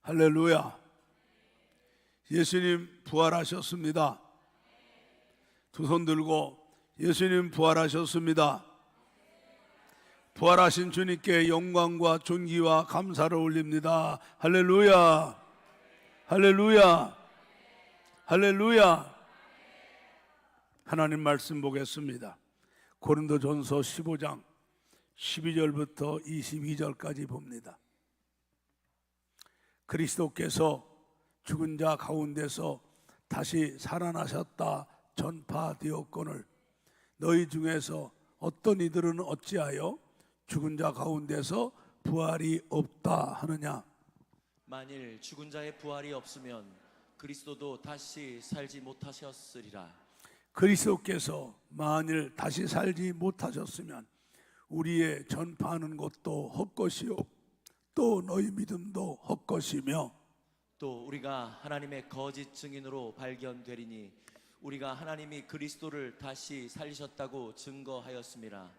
할렐루야. 예수님 부활하셨습니다. 두 손 들고 예수님 부활하셨습니다. 부활하신 주님께 영광과 존귀와 감사를 올립니다. 할렐루야. 할렐루야. 할렐루야. 하나님 말씀 보겠습니다. 고린도전서 15장 12절부터 22절까지 봅니다. 그리스도께서 죽은 자 가운데서 다시 살아나셨다 전파되었거늘 너희 중에서 어떤 이들은 어찌하여 죽은 자 가운데서 부활이 없다 하느냐. 만일 죽은 자의 부활이 없으면 그리스도도 다시 살지 못하셨으리라. 그리스도께서 만일 다시 살지 못하셨으면 우리의 전파하는 것도 헛것이요 또 너희 믿음도 헛것이며 또 우리가 하나님의 거짓 증인으로 발견되리니 우리가 하나님이 그리스도를 다시 살리셨다고 증거하였음이라.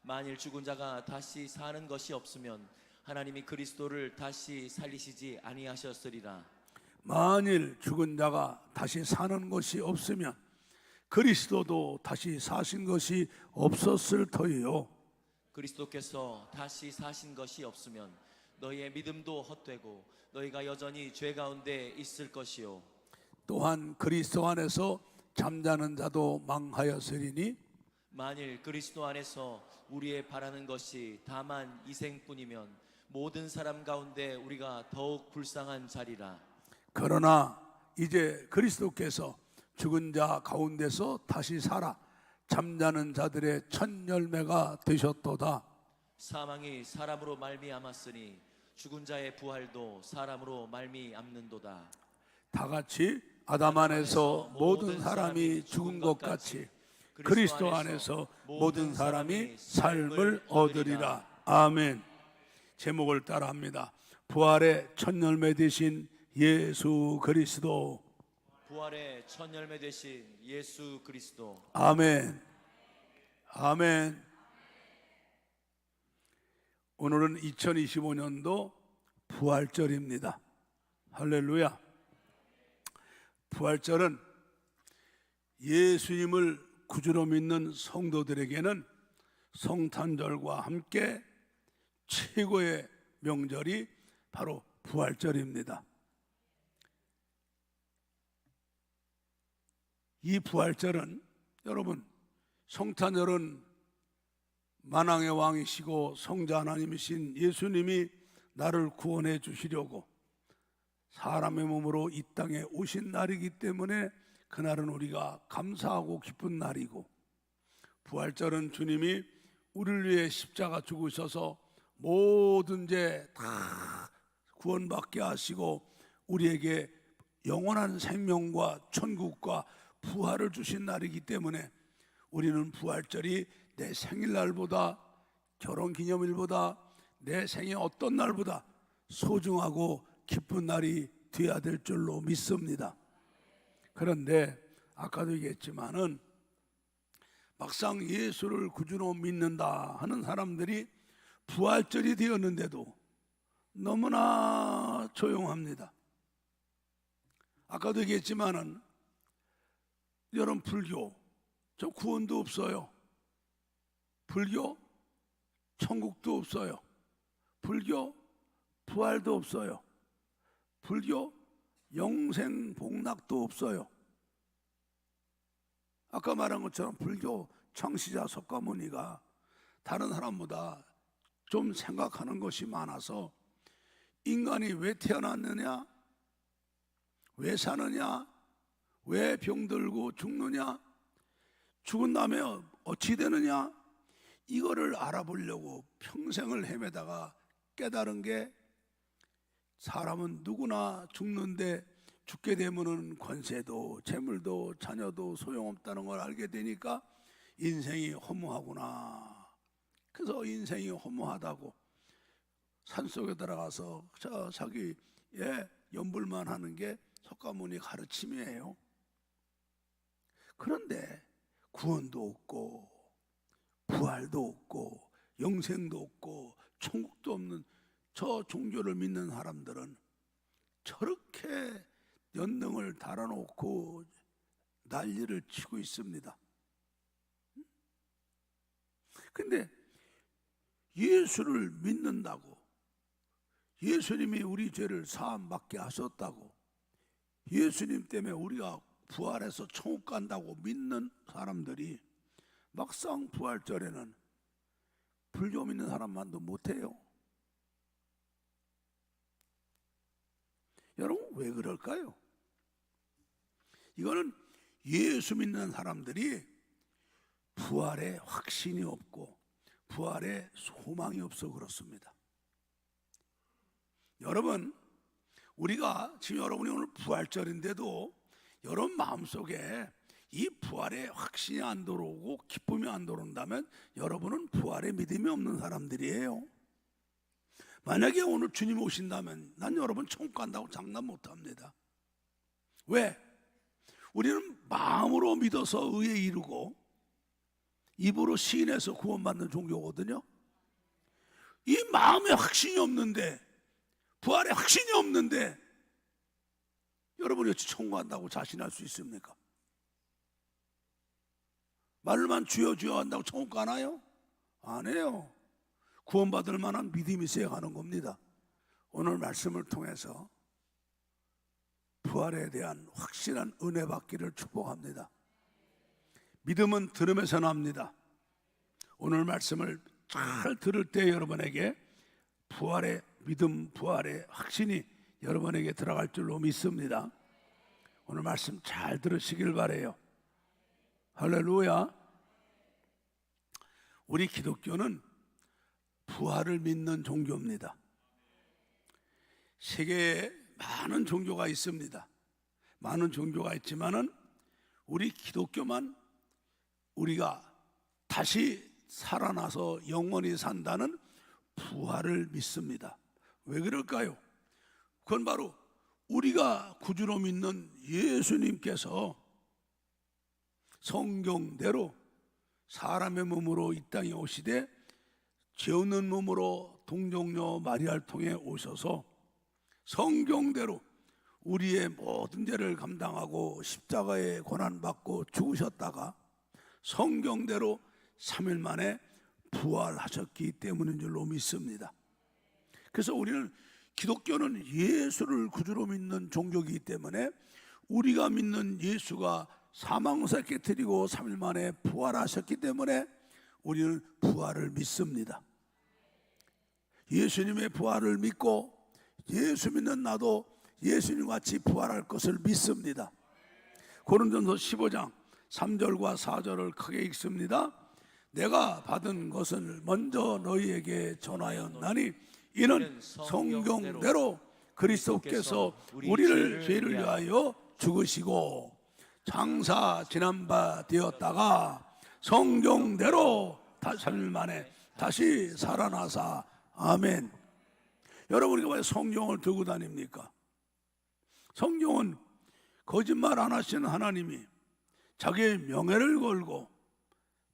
만일 죽은 자가 다시 사는 것이 없으면 하나님이 그리스도를 다시 살리시지 아니하셨으리라. 만일 죽은 자가 다시 사는 것이 없으면 그리스도도 다시 사신 것이 없었을 터이요. 그리스도께서 다시 사신 것이 없으면 너희의 믿음도 헛되고 너희가 여전히 죄 가운데 있을 것이요. 또한 그리스도 안에서 잠자는 자도 망하였으리니 만일 그리스도 안에서 우리의 바라는 것이 다만 이생뿐이면 모든 사람 가운데 우리가 더욱 불쌍한 자리라. 그러나 이제 그리스도께서 죽은 자 가운데서 다시 살아 잠자는 자들의 첫 열매가 되셨도다. 사망이 사람으로 말미암았으니 죽은 자의 부활도 사람으로 말미암는도다. 다 같이 아담 안에서 모든 사람이 죽은 것 같이 그리스도 안에서 모든 사람이 삶을 얻으리라. 아멘. 제목을 따라합니다. 부활의 첫 열매 되신 예수 그리스도. 부활의 첫 열매 되신 예수 그리스도. 아멘. 아멘. 오늘은 2025년도 부활절입니다. 할렐루야. 부활절은 예수님을 구주로 믿는 성도들에게는 성탄절과 함께 최고의 명절이 바로 부활절입니다. 이 부활절은 여러분, 성탄절은 만왕의 왕이시고 성자 하나님이신 예수님이 나를 구원해 주시려고 사람의 몸으로 이 땅에 오신 날이기 때문에 그날은 우리가 감사하고 기쁜 날이고, 부활절은 주님이 우리를 위해 십자가 죽으셔서 모든 죄 다 구원받게 하시고 우리에게 영원한 생명과 천국과 부활을 주신 날이기 때문에 우리는 부활절이 내 생일날보다 결혼기념일보다 내 생의 어떤 날보다 소중하고 기쁜 날이 되어야 될 줄로 믿습니다. 그런데 아까도 얘기했지만은 막상 예수를 구주로 믿는다 하는 사람들이 부활절이 되었는데도 너무나 조용합니다. 아까도 얘기했지만은 여러분, 불교 저 구원도 없어요. 불교 천국도 없어요. 불교 부활도 없어요. 불교 영생 복락도 없어요. 아까 말한 것처럼 불교 창시자 석가모니가 다른 사람보다 좀 생각하는 것이 많아서 인간이 왜 태어났느냐, 왜 사느냐, 왜 병들고 죽느냐, 죽은 다음에 어찌 되느냐, 이거를 알아보려고 평생을 헤매다가 깨달은 게 사람은 누구나 죽는데 죽게 되면은 권세도 재물도 자녀도 소용없다는 걸 알게 되니까 인생이 허무하구나. 그래서 인생이 허무하다고 산속에 들어가서 자기 연불만 하는 게 석가모니 가르침이에요. 그런데 구원도 없고 부활도 없고 영생도 없고 천국도 없는 저 종교를 믿는 사람들은 저렇게 연등을 달아놓고 난리를 치고 있습니다. 근데 예수를 믿는다고, 예수님이 우리 죄를 사함받게 하셨다고, 예수님 때문에 우리가 부활해서 천국 간다고 믿는 사람들이 막상 부활절에는 불교 믿는 사람만도 못해요. 여러분, 왜 그럴까요? 이거는 예수 믿는 사람들이 부활에 확신이 없고 부활에 소망이 없어 그렇습니다. 여러분, 우리가 지금 여러분이 오늘 부활절인데도 여러분 마음속에 이 부활에 확신이 안 들어오고 기쁨이 안 들어온다면 여러분은 부활에 믿음이 없는 사람들이에요. 만약에 오늘 주님 오신다면 난 여러분 천국 간다고 장담 못합니다. 왜? 우리는 마음으로 믿어서 의에 이르고 입으로 시인해서 구원받는 종교거든요. 이 마음에 확신이 없는데, 부활에 확신이 없는데 여러분이 어찌 천국 간다고 자신할 수 있습니까? 말로만 주여 주여 한다고 천국 가나요? 안 해요. 구원받을 만한 믿음이 있어야 가는 겁니다. 오늘 말씀을 통해서 부활에 대한 확실한 은혜 받기를 축복합니다. 믿음은 들음에서 납니다. 오늘 말씀을 잘 들을 때 여러분에게 부활의 믿음, 부활의 확신이 여러분에게 들어갈 줄로 믿습니다. 오늘 말씀 잘 들으시길 바라요. 할렐루야. 우리 기독교는 부활을 믿는 종교입니다. 세계에 많은 종교가 있습니다. 많은 종교가 있지만은 우리 기독교만 우리가 다시 살아나서 영원히 산다는 부활을 믿습니다. 왜 그럴까요? 그건 바로 우리가 구주로 믿는 예수님께서 성경대로 사람의 몸으로 이 땅에 오시되 죄 없는 몸으로 동정녀 마리아를 통해 오셔서 성경대로 우리의 모든 죄를 감당하고 십자가에 고난받고 죽으셨다가 성경대로 3일 만에 부활하셨기 때문인 줄로 믿습니다. 그래서 우리는 기독교는 예수를 구주로 믿는 종교이기 때문에 우리가 믿는 예수가 사망사 깨뜨리고 3일 만에 부활하셨기 때문에 우리는 부활을 믿습니다. 예수님의 부활을 믿고 예수 믿는 나도 예수님 같이 부활할 것을 믿습니다. 고린도전서 15장 3절과 4절을 크게 읽습니다. 내가 받은 것을 먼저 너희에게 전하였나니 이는 성경대로 그리스도께서 우리를 죄를 위하여 죽으시고 장사 지난 바 되었다가 성경대로 3일 만에 다시 살아나사. 아멘. 여러분, 우리가 왜 성경을 들고 다닙니까? 성경은 거짓말 안 하시는 하나님이 자기의 명예를 걸고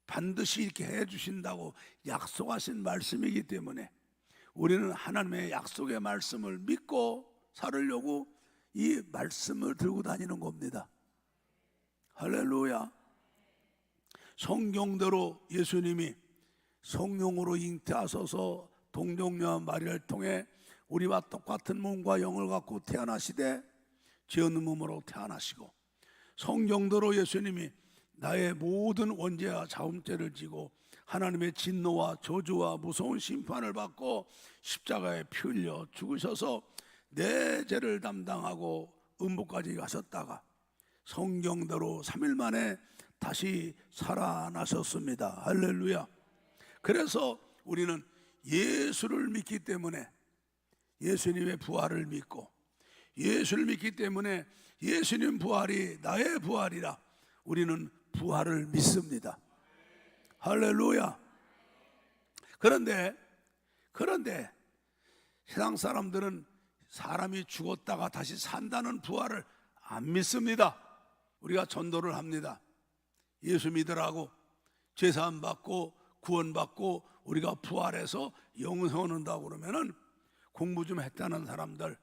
반드시 이렇게 해주신다고 약속하신 말씀이기 때문에 우리는 하나님의 약속의 말씀을 믿고 살으려고 이 말씀을 들고 다니는 겁니다. 할렐루야. 성경대로 예수님이 성령으로 잉태하셔서 동정녀 마리아를 통해 우리와 똑같은 몸과 영을 갖고 태어나시되 죄 없는 몸으로 태어나시고 성경대로 예수님이 나의 모든 원죄와 자음죄를 지고 하나님의 진노와 저주와 무서운 심판을 받고 십자가에 피 흘려 죽으셔서 내 죄를 담당하고 음부까지 가셨다가 성경대로 3일 만에 다시 살아나셨습니다. 할렐루야. 그래서 우리는 예수를 믿기 때문에 예수님의 부활을 믿고 예수를 믿기 때문에 예수님 부활이 나의 부활이라 우리는 부활을 믿습니다. 할렐루야. 그런데 세상 사람들은 사람이 죽었다가 다시 산다는 부활을 안 믿습니다. 우리가 전도를 합니다. 예수 믿으라고 제사함 받고 구원받고 우리가 부활해서 영생 얻는다고 그러면은 공부 좀 했다는 사람들,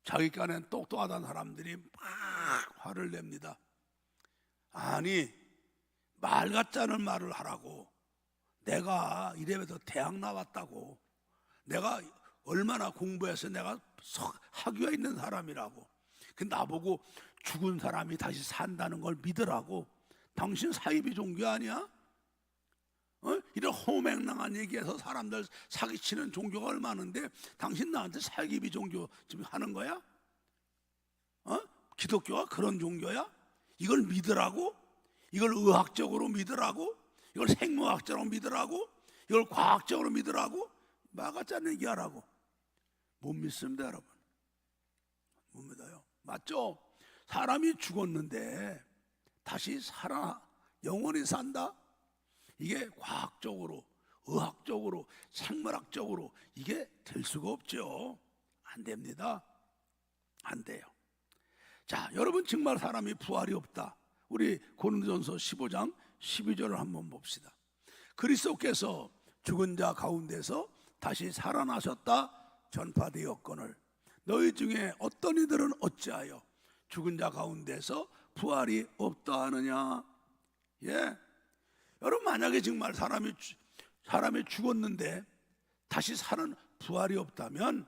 자기 깐엔 똑똑하다는 사람들이 막 화를 냅니다. 아니, 말 같지 않은 말을 하라고. 내가 이래봬도 대학 나왔다고. 내가 얼마나 공부해서 내가 학위가 있는 사람이라고. 그 나보고 죽은 사람이 다시 산다는 걸 믿으라고. 당신 사이비 종교 아니야? 이런 호맹랑한 얘기해서 사람들 사기치는 종교가 얼마나 많은데 당신 나한테 사기비 종교 지금 하는 거야? 기독교가 그런 종교야? 이걸 믿으라고? 이걸 의학적으로 믿으라고? 이걸 생물학적으로 믿으라고? 이걸 과학적으로 믿으라고? 말 같지 않은 얘기하라고. 못 믿습니다, 여러분. 못 믿어요. 맞죠? 사람이 죽었는데 다시 살아 영원히 산다? 이게 과학적으로, 의학적으로, 생물학적으로 이게 될 수가 없죠. 안 됩니다. 안 돼요. 자, 여러분, 정말 사람이 부활이 없다. 우리 고린도전서 15장 12절을 한번 봅시다. 그리스도께서 죽은 자 가운데서 다시 살아나셨다 전파되었거늘 너희 중에 어떤 이들은 어찌하여 죽은 자 가운데서 부활이 없다 하느냐. 예, 여러분, 만약에 정말 사람이 죽었는데 다시 사는 부활이 없다면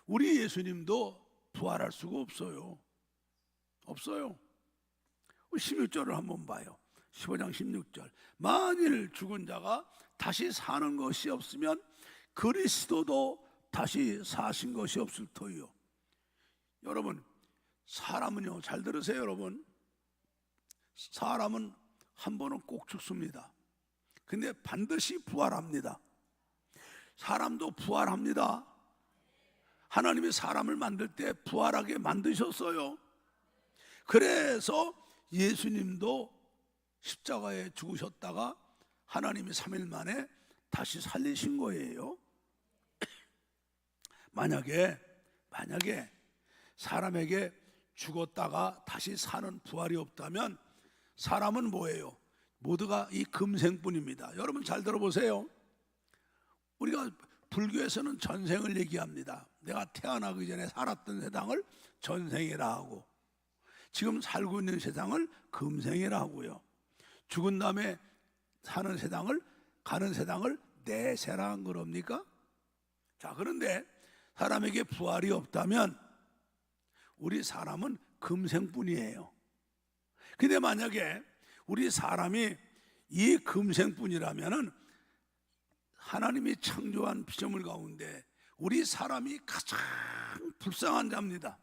우리 예수님도 부활할 수가 없어요. 없어요. 16절을 한번 봐요. 15장 16절. 만일 죽은 자가 다시 사는 것이 없으면 그리스도도 다시 사신 것이 없을 터이요. 여러분, 사람은요, 잘 들으세요. 여러분, 사람은 한 번은 꼭 죽습니다. 근데 반드시 부활합니다. 사람도 부활합니다. 하나님이 사람을 만들 때 부활하게 만드셨어요. 그래서 예수님도 십자가에 죽으셨다가 하나님이 3일 만에 다시 살리신 거예요. 만약에 사람에게 죽었다가 다시 사는 부활이 없다면 사람은 뭐예요? 모두가 이 금생뿐입니다. 여러분, 잘 들어보세요. 우리가 불교에서는 전생을 얘기합니다. 내가 태어나기 전에 살았던 세상을 전생이라 하고, 지금 살고 있는 세상을 금생이라 하고요. 죽은 다음에 사는 세상을, 가는 세상을 내세라 한 거랍니까? 자, 그런데 사람에게 부활이 없다면 우리 사람은 금생뿐이에요. 근데 만약에 우리 사람이 이 금생뿐이라면은 하나님이 창조한 피조물 가운데 우리 사람이 가장 불쌍한 자입니다.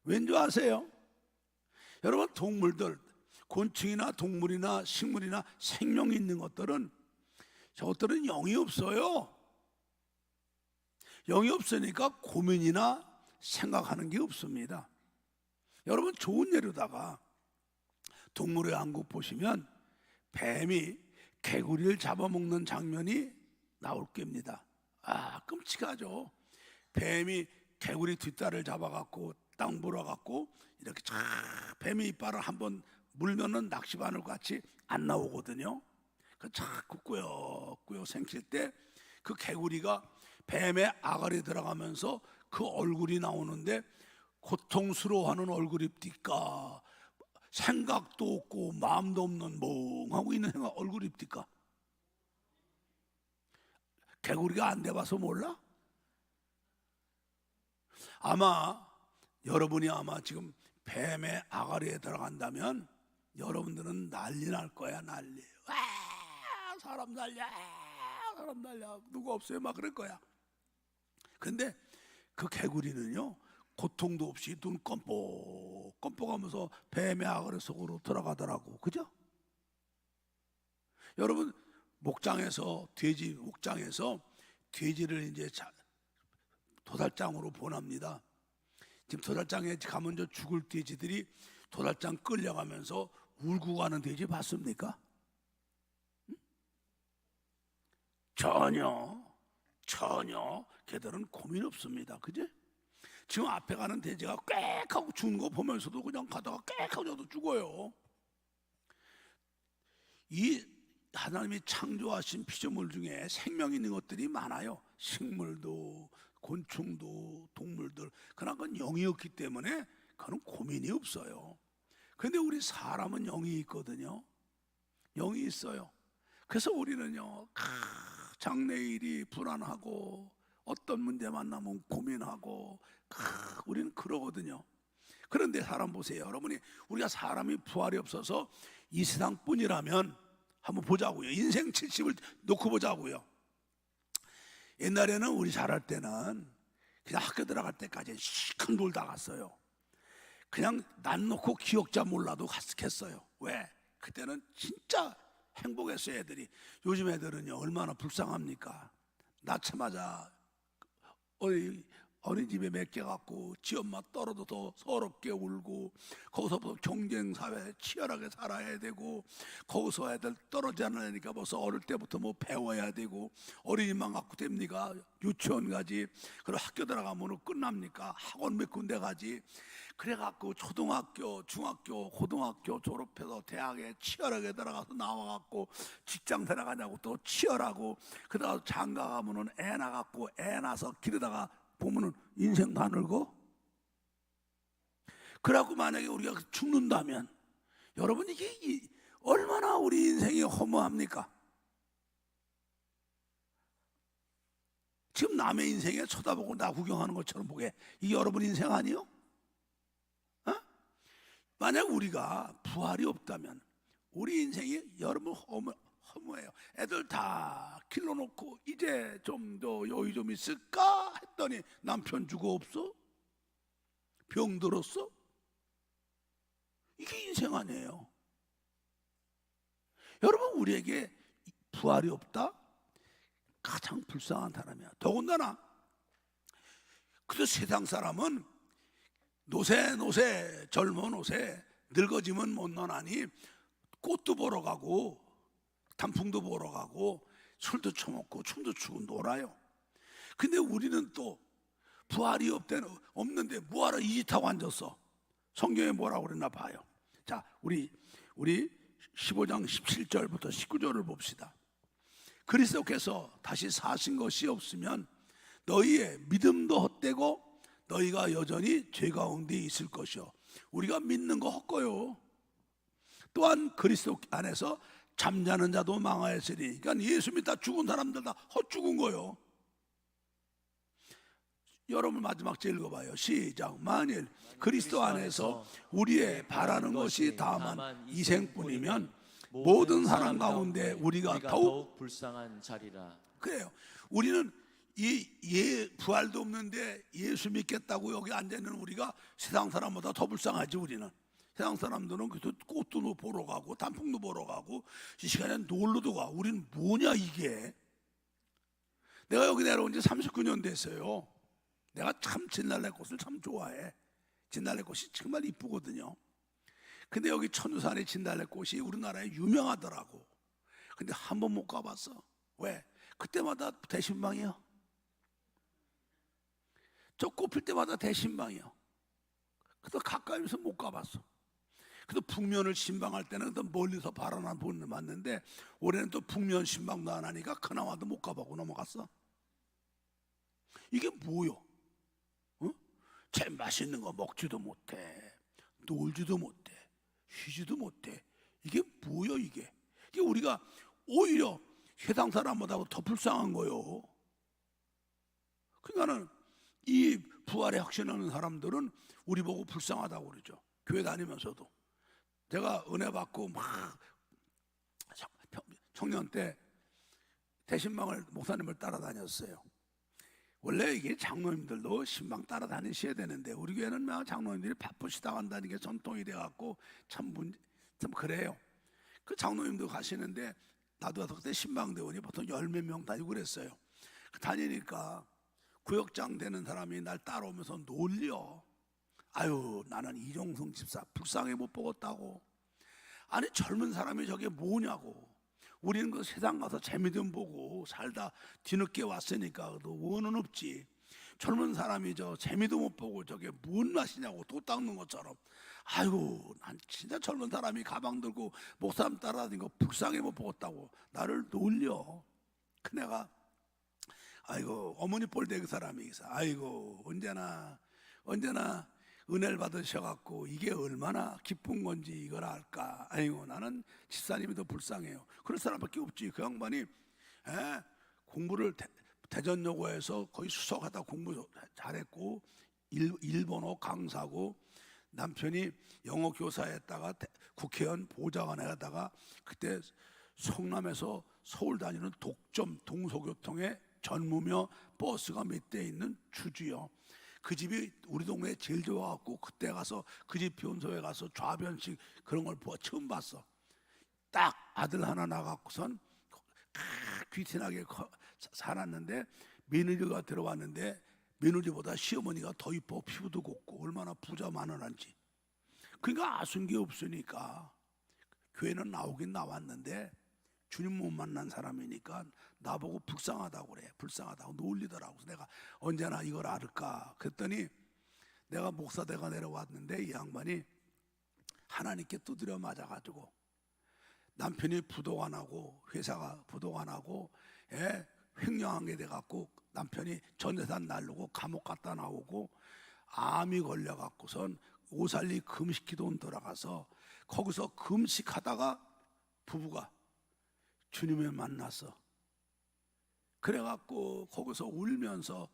왠지 아세요? 여러분, 동물들, 곤충이나 동물이나 식물이나 생명이 있는 것들은 저것들은 영이 없어요. 영이 없으니까 고민이나 생각하는 게 없습니다. 여러분, 좋은 예로다가 동물의 왕국 보시면 뱀이 개구리를 잡아먹는 장면이 나올 겁니다. 아, 끔찍하죠. 뱀이 개구리 뒷다리를 잡아갖고 딱 물어갖고 이렇게 쫙 뱀의 이빨을 한번 물면은 낚시바늘 같이 안 나오거든요. 그 자꾸 꾸역꾸역 생길 때 그 개구리가 뱀의 아가리 들어가면서 그 얼굴이 나오는데 고통스러워하는 얼굴입니까? 생각도 없고 마음도 없는 멍하고 있는 얼굴입니까? 개구리가 안 돼봐서 몰라? 아마 여러분이 지금 뱀의 아가리에 들어간다면 여러분들은 난리 날 거야. 난리. 와, 사람 날려, 사람 날려, 누구 없어요? 막 그럴 거야. 근데 그 개구리는요, 고통도 없이 눈 껌뻑껌뻑하면서 뱀의 아가리 속으로 들어가더라고. 그죠? 여러분, 돼지 목장에서 돼지를 이제 도살장으로 보냅니다. 지금 도살장에 가면 저 죽을 돼지들이 도살장 끌려가면서 울고 가는 돼지 봤습니까? 응? 전혀 걔들은 고민 없습니다. 그지? 지금 앞에 가는 돼지가 꽥 하고 죽는 거 보면서도 그냥 가다가 꽥 하고 저도 죽어요. 이 하나님이 창조하신 피조물 중에 생명 있는 것들이 많아요. 식물도 곤충도 동물들. 그러나 건 영이었기 때문에 그건 고민이 없어요. 그런데 우리 사람은 영이 있거든요. 영이 있어요. 그래서 우리는요, 장래일이 불안하고 어떤 문제 만나면 고민하고 우리는 그러거든요. 그런데 사람 보세요. 여러분이 우리가 사람이 부활이 없어서 이 세상뿐이라면 한번 보자고요. 인생 70을 놓고 보자고요. 옛날에는 우리 자랄 때는 그냥 학교 들어갈 때까지 시큰 놀다 갔어요. 그냥 난 놓고 기억자 몰라도 갔어요. 왜? 그때는 진짜 행복했어요, 애들이. 요즘 애들은요, 얼마나 불쌍합니까? 낳자마자 어린이집에 맡겨갖고 지 엄마 떨어져서 서럽게 울고, 거기서부터 경쟁사회에 치열하게 살아야 되고, 거기서 애들 떨어지지 않으니까 벌써 어릴 때부터 뭐 배워야 되고, 어린이만 갖고 됩니까? 유치원 가지. 그리고 학교 들어가면 끝납니까? 학원 몇 군데 가지. 그래갖고 초등학교, 중학교, 고등학교 졸업해서 대학에 치열하게 들어가서 나와갖고 직장 들어가냐고 또 치열하고, 그러다가 장가 가면은 애 낳아갖고 애 낳아서 기르다가 보면은 인생 다 늙어. 그래갖고 만약에 우리가 죽는다면, 여러분 이게 얼마나 우리 인생이 허무합니까? 지금 남의 인생에 쳐다보고 나 구경하는 것처럼 보게, 이게 여러분 인생 아니요? 만약 우리가 부활이 없다면 우리 인생이 여러분 허무해요. 애들 다 길러놓고 이제 좀 더 여유 좀 있을까 했더니 남편 주고 없어? 병 들었어? 이게 인생 아니에요. 여러분, 우리에게 부활이 없다? 가장 불쌍한 사람이야. 더군다나 그 세상 사람은 노세 젊어 노세 늙어지면 못 너나니 꽃도 보러 가고 단풍도 보러 가고 술도 처먹고 춤도 추고 놀아요. 근데 우리는 또 부활이 없는데 뭐하러 이 짓하고 앉았어? 성경에 뭐라고 그랬나 봐요. 자, 우리 15장 17절부터 19절을 봅시다. 그리스도께서 다시 사신 것이 없으면 너희의 믿음도 헛되고 너희가 여전히 죄 가운데 있을 것이요. 우리가 믿는 거 헛거요. 또한 그리스도 안에서 잠자는 자도 망하였으니, 그러니까 예수 믿다 죽은 사람들 다 헛죽은 거요. 여러분 마지막 제 읽어봐요. 시작. 만일 그리스도 안에서 우리의 바라는 것이 다만 이생뿐이면 모든 사람 가운데 우리가 더욱 불쌍한 자리라. 그래요. 우리는 부활도 없는데 예수 믿겠다고 여기 앉아있는 우리가 세상 사람보다 더 불쌍하지. 우리는 세상 사람들은 그래서 꽃도 보러 가고 단풍도 보러 가고 이 시간에 놀러도 가. 우리는 뭐냐 이게. 내가 여기 내려온 지 39년 됐어요. 내가 참 진달래꽃을 참 좋아해. 진달래꽃이 정말 이쁘거든요. 근데 여기 천주산의 진달래꽃이 우리나라에 유명하더라고. 근데 한 번 못 가봤어. 왜? 그때마다 대신방이야. 저 꽃필 때마다 대신방이요. 그래서 가까이서 못 가봤어. 그래서 북면을 신방할 때는 또 멀리서 바라나 봤는데 올해는 또 북면 신방도 안 하니까 그나마도 못 가보고 넘어갔어. 이게 뭐요? 어? 제일 맛있는 거 먹지도 못해, 놀지도 못해, 쉬지도 못해. 이게 뭐요 이게? 이게 우리가 오히려 세상 사람보다 더 불쌍한 거요. 그러니까는 이 부활에 확신하는 사람들은 우리 보고 불쌍하다고 그러죠. 교회 다니면서도. 제가 은혜 받고 막 청년 때 대신방을 목사님을 따라다녔어요. 원래 이게 장로님들도 신방 따라다니셔야 되는데 우리 교회는 막 장로님들이 바쁘시다 한다는 게 전통이 돼갖고 참 그래요. 그 장로님도 가시는데 나도 그때 신방대원이 보통 10몇 명 다니고 그랬어요. 다니니까 구역장 되는 사람이 날 따라오면서 놀려. 아유, 나는 이종성 집사 불쌍해 못 보겠다고. 아니, 젊은 사람이 저게 뭐냐고. 우리는 그 세상 가서 재미 좀 보고 살다 뒤늦게 왔으니까 또 원은 없지. 젊은 사람이 저 재미도 못 보고 저게 뭔 맛이냐고 또 닦는 것처럼. 아이고, 난 진짜 젊은 사람이 가방 들고 목사람 따라다니는 거 불쌍해 못 보겠다고 나를 놀려. 그 내가 아이고, 어머니 뻘대 그 사람이 있어. 아이고, 언제나 언제나 은혜를 받으셔갖고 이게 얼마나 기쁜 건지 이걸 알까. 아이고 나는 집사님이 더 불쌍해요. 그런 사람밖에 없지. 그 양반이 공부를 대전여고에서 거의 수석하다 공부 잘했고 일본어 강사고, 남편이 영어 교사했다가 국회의원 보좌관 하다가 그때 성남에서 서울 다니는 독점 동서교통의 전무며 버스가 몇 대 있는 주주요. 그 집이 우리 동네에 제일 좋아갖고 그때 가서 그 집 변소에 가서 좌변식 그런 걸 처음 봤어. 딱 아들 하나 나갖고선 귀티나게 살았는데 며느리가 들어왔는데 며느리보다 시어머니가 더 이뻐. 피부도 곱고 얼마나 부자 만원한지. 그러니까 아쉬운 게 없으니까 교회는 나오긴 나왔는데 주님 못 만난 사람이니까 나보고 불쌍하다고 그래. 불쌍하다고 놀리더라고. 그래서 내가 언제나 이걸 알을까 그랬더니 내가 목사대가 내려왔는데 이 양반이 하나님께 두드려 맞아가지고 남편이 부도관하고 회사가 부도관하고 횡령한 게 돼갖고 남편이 전재산 날르고 감옥 갔다 나오고 암이 걸려갖고선 오살리 금식기도원 들어가서 거기서 금식하다가 부부가 주님을 만났어. 그래갖고 거기서 울면서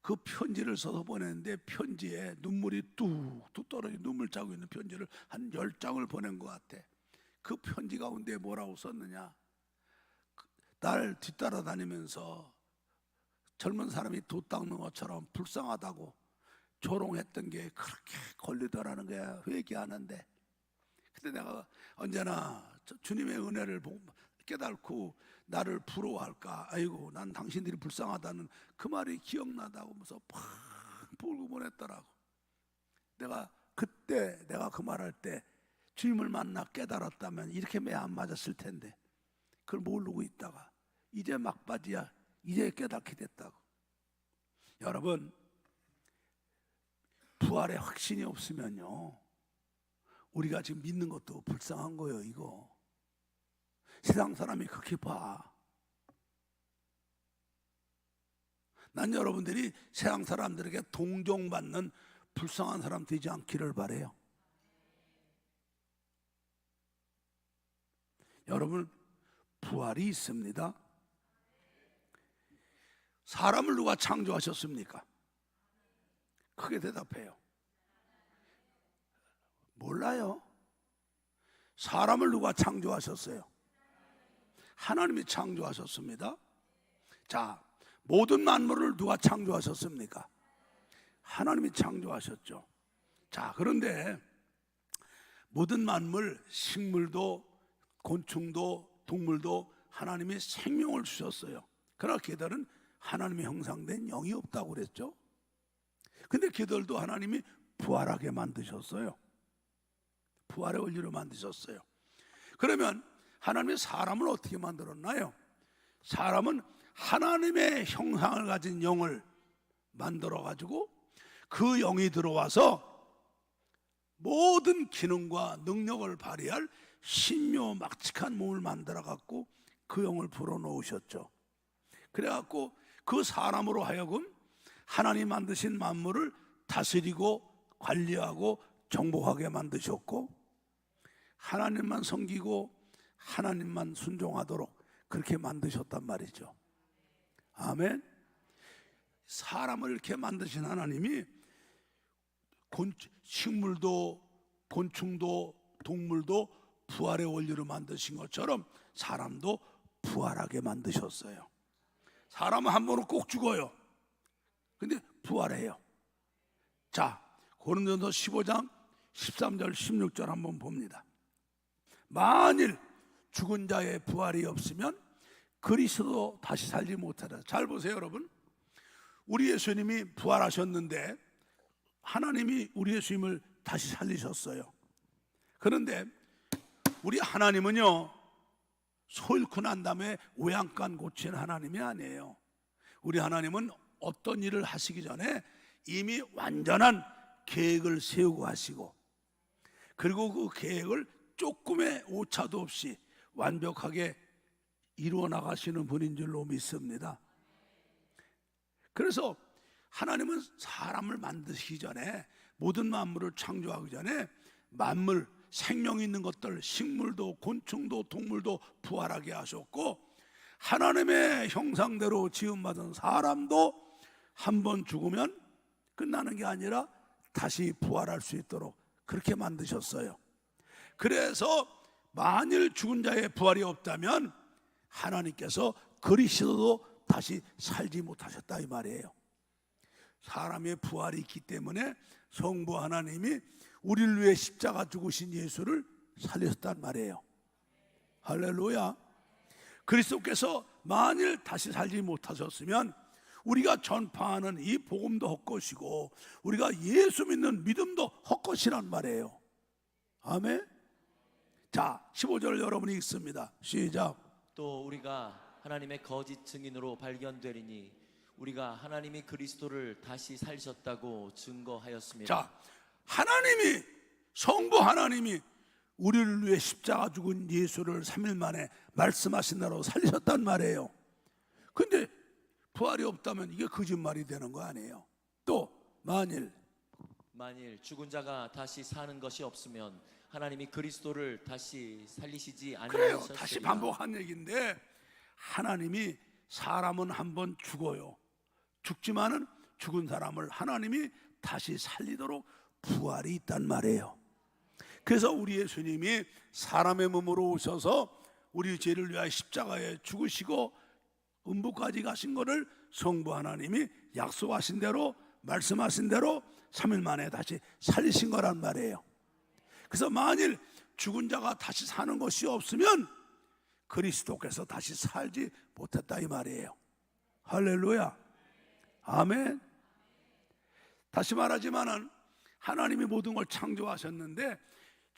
그 편지를 써서 보냈는데 편지에 눈물이 뚝뚝 떨어지 눈물 자국 있는 편지를 한 10장을 보낸 것 같아. 그 편지 가운데 뭐라고 썼느냐, 날 뒤따라 다니면서 젊은 사람이 돛 닦는 것처럼 불쌍하다고 조롱했던 게 그렇게 걸리더라는 거야. 회개하는데. 근데 내가 언제나 주님의 은혜를 깨닫고 나를 부러워할까. 아이고 난 당신들이 불쌍하다는 그 말이 기억나다고 하면서 팍 불고 보냈더라고. 내가 그때 내가 그 말할 때 주님을 만나 깨달았다면 이렇게 매 안 맞았을 텐데 그걸 모르고 있다가 이제 막바지야. 이제 깨닫게 됐다고. 여러분, 부활의 확신이 없으면요 우리가 지금 믿는 것도 불쌍한 거예요. 이거 세상 사람이 그렇게 봐. 난 여러분들이 세상 사람들에게 동정받는 불쌍한 사람 되지 않기를 바라요. 여러분, 부활이 있습니다. 사람을 누가 창조하셨습니까? 크게 대답해요. 몰라요. 사람을 누가 창조하셨어요? 하나님이 창조하셨습니다. 자, 모든 만물을 누가 창조하셨습니까? 하나님이 창조하셨죠. 자, 그런데 모든 만물, 식물도 곤충도 동물도 하나님이 생명을 주셨어요. 그러나 걔들은 하나님의 형상된 영이 없다고 그랬죠. 근데 걔들도 하나님이 부활하게 만드셨어요. 부활의 원리로 만드셨어요. 그러면 하나님의 사람을 어떻게 만들었나요? 사람은 하나님의 형상을 가진 영을 만들어가지고 그 영이 들어와서 모든 기능과 능력을 발휘할 신묘막측한 몸을 만들어갖고 그 영을 불어넣으셨죠. 그래갖고 그 사람으로 하여금 하나님 만드신 만물을 다스리고 관리하고 정복하게 만드셨고 하나님만 섬기고 하나님만 순종하도록 그렇게 만드셨단 말이죠. 아멘. 사람을 이렇게 만드신 하나님이 식물도 곤충도 동물도 부활의 원리로 만드신 것처럼 사람도 부활하게 만드셨어요. 사람은 한 번은 꼭 죽어요. 근데 부활해요. 자, 고린도전서 15장 13절 16절 한번 봅니다. 만일 죽은 자의 부활이 없으면 그리스도 다시 살지 못하라. 잘 보세요, 여러분. 우리 예수님이 부활하셨는데 하나님이 우리 예수님을 다시 살리셨어요. 그런데 우리 하나님은요 소 잃고 난 다음에 외양간 고치는 하나님이 아니에요. 우리 하나님은 어떤 일을 하시기 전에 이미 완전한 계획을 세우고 하시고, 그리고 그 계획을 조금의 오차도 없이 완벽하게 이루어 나가시는 분인 줄로 믿습니다. 그래서 하나님은 사람을 만드시기 전에, 모든 만물을 창조하기 전에 만물, 생명 있는 것들, 식물도 곤충도 동물도 부활하게 하셨고, 하나님의 형상대로 지음받은 사람도 한 번 죽으면 끝나는 게 아니라 다시 부활할 수 있도록 그렇게 만드셨어요. 그래서 만일 죽은 자의 부활이 없다면 하나님께서 그리스도도 다시 살지 못하셨다 이 말이에요. 사람의 부활이 있기 때문에 성부 하나님이 우리를 위해 십자가 죽으신 예수를 살리셨단 말이에요. 할렐루야. 그리스도께서 만일 다시 살지 못하셨으면 우리가 전파하는 이 복음도 헛것이고 우리가 예수 믿는 믿음도 헛것이란 말이에요. 아멘. 자, 15절 여러분이 읽습니다. 시작. 또 우리가 하나님의 거짓 증인으로 발견되리니 우리가 하나님이 그리스도를 다시 살리셨다고 증거하였습니다. 자, 하나님이, 성부 하나님이 우리를 위해 십자가 죽은 예수를 3일 만에 말씀하신 대로 살리셨단 말이에요. 근데 부활이 없다면 이게 거짓말이 되는 거 아니에요. 또 만일 죽은 자가 다시 사는 것이 없으면 하나님이 그리스도를 다시 살리시지 그래요. 아니하셨으리라. 다시 반복한 얘기인데, 하나님이 사람은 한번 죽어요. 죽지만은 죽은 사람을 하나님이 다시 살리도록 부활이 있단 말이에요. 그래서 우리 예수님이 사람의 몸으로 오셔서 우리 죄를 위하여 십자가에 죽으시고 음부까지 가신 것을 성부 하나님이 약속하신 대로, 말씀하신 대로 3일 만에 다시 살리신 거란 말이에요. 그래서 만일 죽은 자가 다시 사는 것이 없으면 그리스도께서 다시 살지 못했다 이 말이에요. 할렐루야. 아멘. 다시 말하지만은 하나님이 모든 걸 창조하셨는데,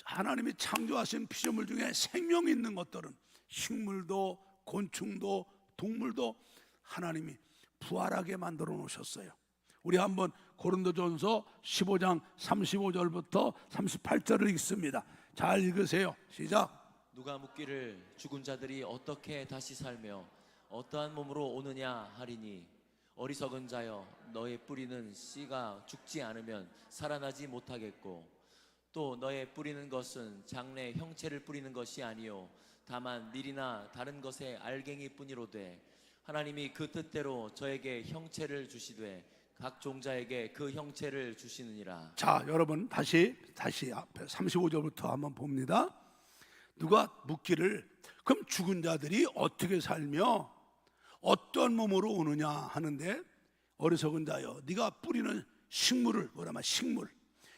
하나님이 창조하신 피조물 중에 생명 있는 것들은 식물도 곤충도 동물도 하나님이 부활하게 만들어 놓으셨어요. 우리 한번 고린도전서 15장 35절부터 38절을 읽습니다. 잘 읽으세요. 시작. 누가 묻기를 죽은 자들이 어떻게 다시 살며 어떠한 몸으로 오느냐 하리니, 어리석은 자여, 너의 뿌리는 씨가 죽지 않으면 살아나지 못하겠고, 또 너의 뿌리는 것은 장래 형체를 뿌리는 것이 아니요 다만 밀이나 다른 것의 알갱이 뿐이로되, 하나님이 그 뜻대로 저에게 형체를 주시되 각 종자에게 그 형체를 주시느니라. 자, 여러분 다시 앞에 35절부터 한번 봅니다. 누가 묻기를 그럼 죽은 자들이 어떻게 살며 어떤 몸으로 오느냐 하는데, 어리석은 자여, 네가 뿌리는 식물을 뭐라면 식물.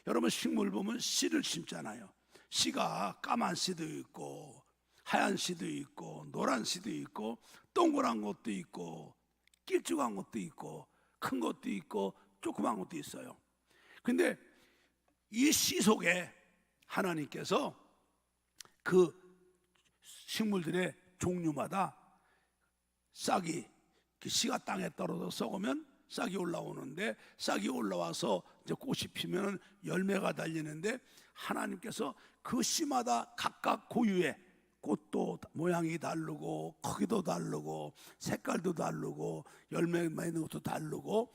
여러분 식물 보면 씨를 심잖아요. 씨가 까만 씨도 있고 하얀 씨도 있고 노란 씨도 있고 동그란 것도 있고 길쭉한 것도 있고 큰 것도 있고 조그만 것도 있어요. 근데 이 씨 속에 하나님께서 그 식물들의 종류마다 싹이, 그 씨가 땅에 떨어져 썩으면 싹이 올라오는데, 싹이 올라와서 이제 꽃이 피면 열매가 달리는데, 하나님께서 그 씨마다 각각 고유의 꽃도 모양이 다르고 크기도 다르고 색깔도 다르고 열매 맺는 것도 다르고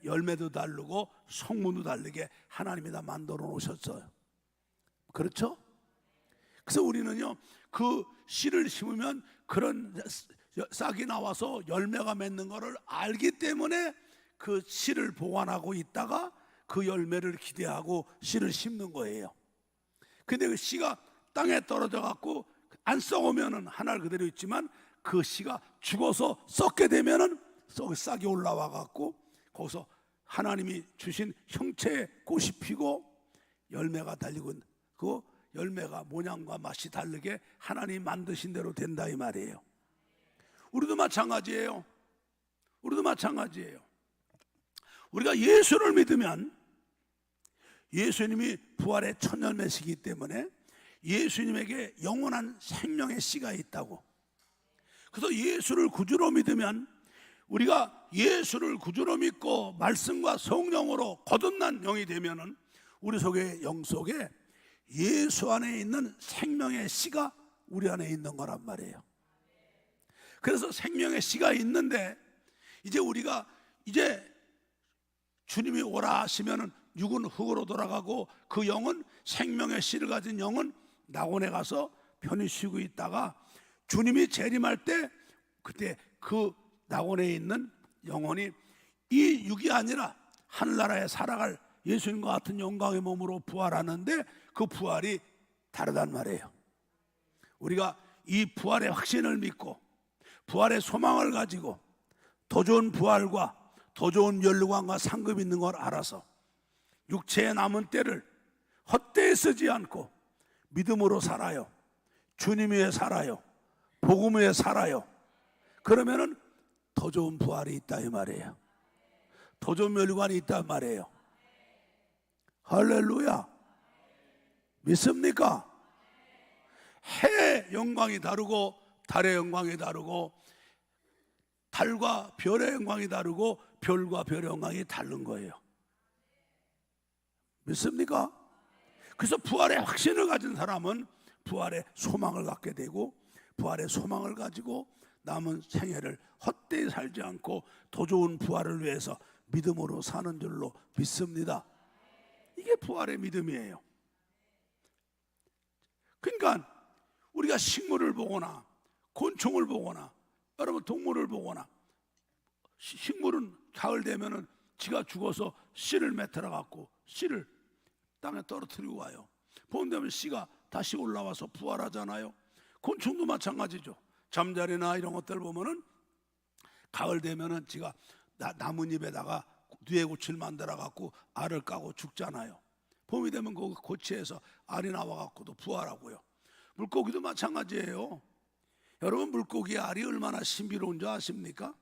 열매도 다르고 성분도 다르게 하나님이 다 만들어 놓으셨어요. 그렇죠? 그래서 우리는요, 그 씨를 심으면 그런 싹이 나와서 열매가 맺는 것을 알기 때문에 그 씨를 보관하고 있다가 그 열매를 기대하고 씨를 심는 거예요. 근데 그 씨가 땅에 떨어져 갖고 안 썩으면은 하나 그대로 있지만, 그 씨가 죽어서 썩게 되면은 싹이 올라와 갖고 거기서 하나님이 주신 형체의 꽃이 피고 열매가 달리고, 그 열매가 모양과 맛이 다르게 하나님 만드신 대로 된다 이 말이에요. 우리도 마찬가지예요. 우리가 예수를 믿으면 예수님이 부활의 첫 열매시기 때문에 예수님에게 영원한 생명의 씨가 있다고. 그래서 예수를 구주로 믿으면, 우리가 예수를 구주로 믿고 말씀과 성령으로 거듭난 영이 되면은 우리 속에, 영 속에 예수 안에 있는 생명의 씨가 우리 안에 있는 거란 말이에요. 그래서 생명의 씨가 있는데, 이제 우리가 이제 주님이 오라 하시면은 육은 흙으로 돌아가고 그 영은 생명의 씨를 가진 영은 낙원에 가서 편히 쉬고 있다가 주님이 재림할 때 그때 그 낙원에 있는 영혼이 이 육이 아니라 하늘나라에 살아갈 예수님과 같은 영광의 몸으로 부활하는데 그 부활이 다르단 말이에요. 우리가 이 부활의 확신을 믿고 부활의 소망을 가지고 더 좋은 부활과 더 좋은 면류관과 상급 있는 걸 알아서 육체의 남은 때를 헛되이 쓰지 않고 믿음으로 살아요. 주님 위에 살아요. 복음 위에 살아요. 그러면은 더 좋은 부활이 있다 이 말이에요. 더 좋은 면류관이 있단 말이에요. 할렐루야. 믿습니까? 해의 영광이 다르고 달의 영광이 다르고 달과 별의 영광이 다르고 별과 별의 영광이 다른 거예요. 믿습니까? 그래서 부활의 확신을 가진 사람은 부활의 소망을 갖게 되고 부활의 소망을 가지고 남은 생애를 헛되이 살지 않고 더 좋은 부활을 위해서 믿음으로 사는 줄로 믿습니다. 이게 부활의 믿음이에요. 그러니까 우리가 식물을 보거나 곤충을 보거나 여러분 동물을 보거나 식물은 가을 되면은 지가 죽어서 씨를 맺어 갖고 씨를 땅에 떨어뜨리고 와요. 봄 되면 씨가 다시 올라와서 부활하잖아요. 곤충도 마찬가지죠. 잠자리나 이런 것들 보면은 가을 되면은 지가 나뭇잎에다가 뇌고치를 만들어 갖고 알을 까고 죽잖아요. 봄이 되면 그 고치에서 알이 나와 갖고도 부활하고요. 물고기도 마찬가지예요. 여러분 물고기의 알이 얼마나 신비로운 줄 아십니까?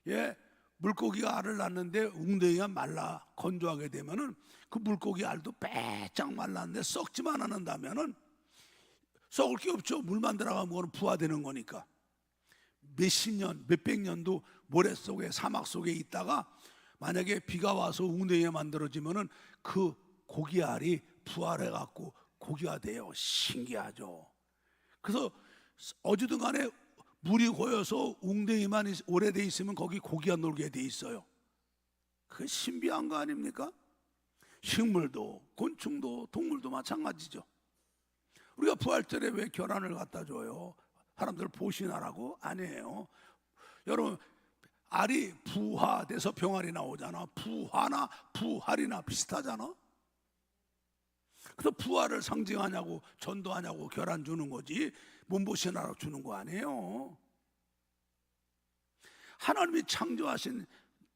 예, 물고기가 알을 낳는데 웅덩이가 말라 건조하게 되면은 그 물고기 알도 빼짝 말랐는데 썩지만 않는다면은 썩을 게 없죠. 물만 들어가면 부화되는 거니까. 몇십 년, 몇백 년도 모래 속에 사막 속에 있다가 만약에 비가 와서 웅덩이가 만들어지면은 그 고기 알이 부활해 갖고 고기가 돼요. 신기하죠. 그래서 어디든 간에 물이 고여서 웅덩이만 오래돼 있으면 거기 고기가 놀게 돼 있어요. 그게 신비한 거 아닙니까? 식물도 곤충도 동물도 마찬가지죠. 우리가 부활절에 왜 계란을 갖다 줘요? 사람들 보신하라고? 아니에요. 여러분 알이 부화돼서 병알이 나오잖아. 부화나 부활이나 비슷하잖아. 그래서 부활을 상징하냐고 전도하냐고 계란 주는 거지 몸보신하라고 주는 거 아니에요. 하나님이 창조하신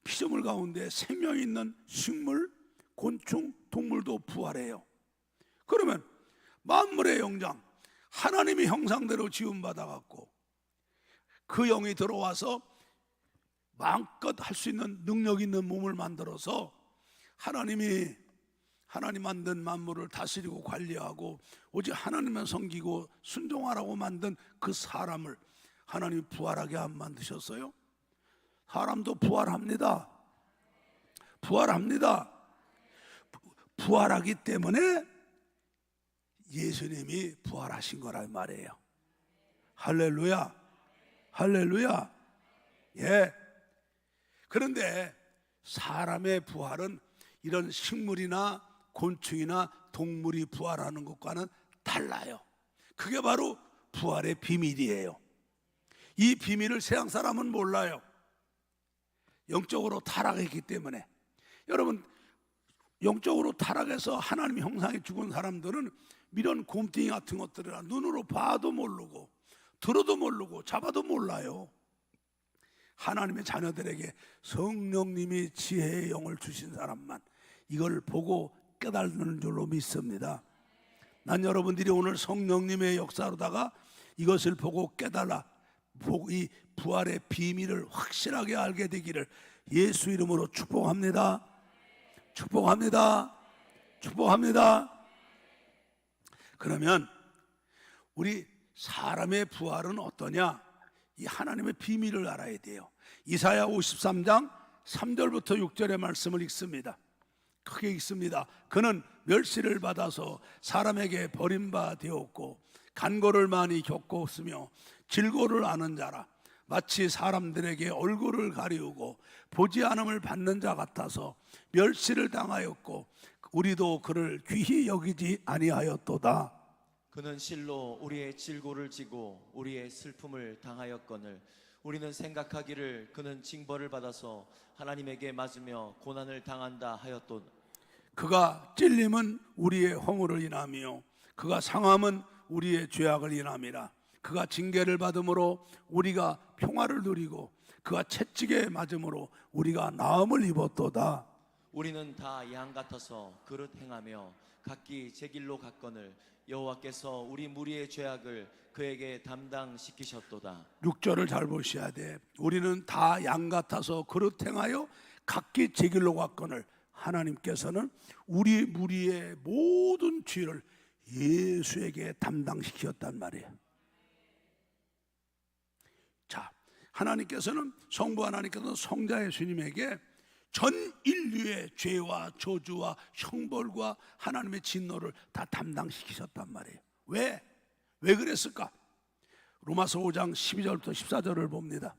피조물 가운데 생명 있는 식물, 곤충, 동물도 부활해요. 그러면 만물의 영장 하나님이 형상대로 지음받아 갖고 그 영이 들어와서 마음껏 할 수 있는 능력 있는 몸을 만들어서 하나님 만든 만물을 다스리고 관리하고 오직 하나님만 섬기고 순종하라고 만든 그 사람을 하나님이 부활하게 안 만드셨어요? 사람도 부활합니다. 부활합니다. 부활하기 때문에 예수님이 부활하신 거란 말이에요. 할렐루야. 할렐루야. 예. 그런데 사람의 부활은 이런 식물이나 곤충이나 동물이 부활하는 것과는 달라요. 그게 바로 부활의 비밀이에요. 이 비밀을 세상 사람은 몰라요. 영적으로 타락했기 때문에. 여러분 영적으로 타락해서 하나님 형상에 죽은 사람들은 이런 곰탱이 같은 것들을 눈으로 봐도 모르고 들어도 모르고 잡아도 몰라요. 하나님의 자녀들에게 성령님이 지혜의 영을 주신 사람만 이걸 보고 깨닫는 줄로 믿습니다. 난 여러분들이 오늘 성령님의 역사로다가 이것을 보고 깨달아 이 부활의 비밀을 확실하게 알게 되기를 예수 이름으로 축복합니다. 축복합니다. 축복합니다. 그러면 우리 사람의 부활은 어떠냐? 이 하나님의 비밀을 알아야 돼요. 이사야 53장 3절부터 6절의 말씀을 읽습니다. 크게 읽습니다. 그는 멸시를 받아서 사람에게 버림바 되었고 간고를 많이 겪었으며 질고를 아는 자라. 마치 사람들에게 얼굴을 가리우고 보지 않음을 받는 자 같아서 멸시를 당하였고 우리도 그를 귀히 여기지 아니하였도다. 그는 실로 우리의 질고를 지고 우리의 슬픔을 당하였거늘 우리는 생각하기를 그는 징벌을 받아서 하나님에게 맞으며 고난을 당한다 하였도다. 그가 찔림은 우리의 허물을 인하며 그가 상함은 우리의 죄악을 인함이라. 그가 징계를 받음으로 우리가 평화를 누리고 그가 채찍에 맞음으로 우리가 나음을 입었도다. 우리는 다 양 같아서 그릇 행하며 각기 제 길로 갔거늘 여호와께서 우리 무리의 죄악을 그에게 담당시키셨도다. 6절을 잘 보셔야 돼. 우리는 다 양 같아서 그릇 행하여 각기 제 길로 갔거늘 하나님께서는 우리 무리의 모든 죄를 예수에게 담당시켰단 말이에요. 자, 하나님께서는 성부 하나님께서는 성자 예수님에게 전 인류의 죄와 저주와 형벌과 하나님의 진노를 다 담당시키셨단 말이에요. 왜? 왜 그랬을까? 로마서 5장 12절부터 14절을 봅니다.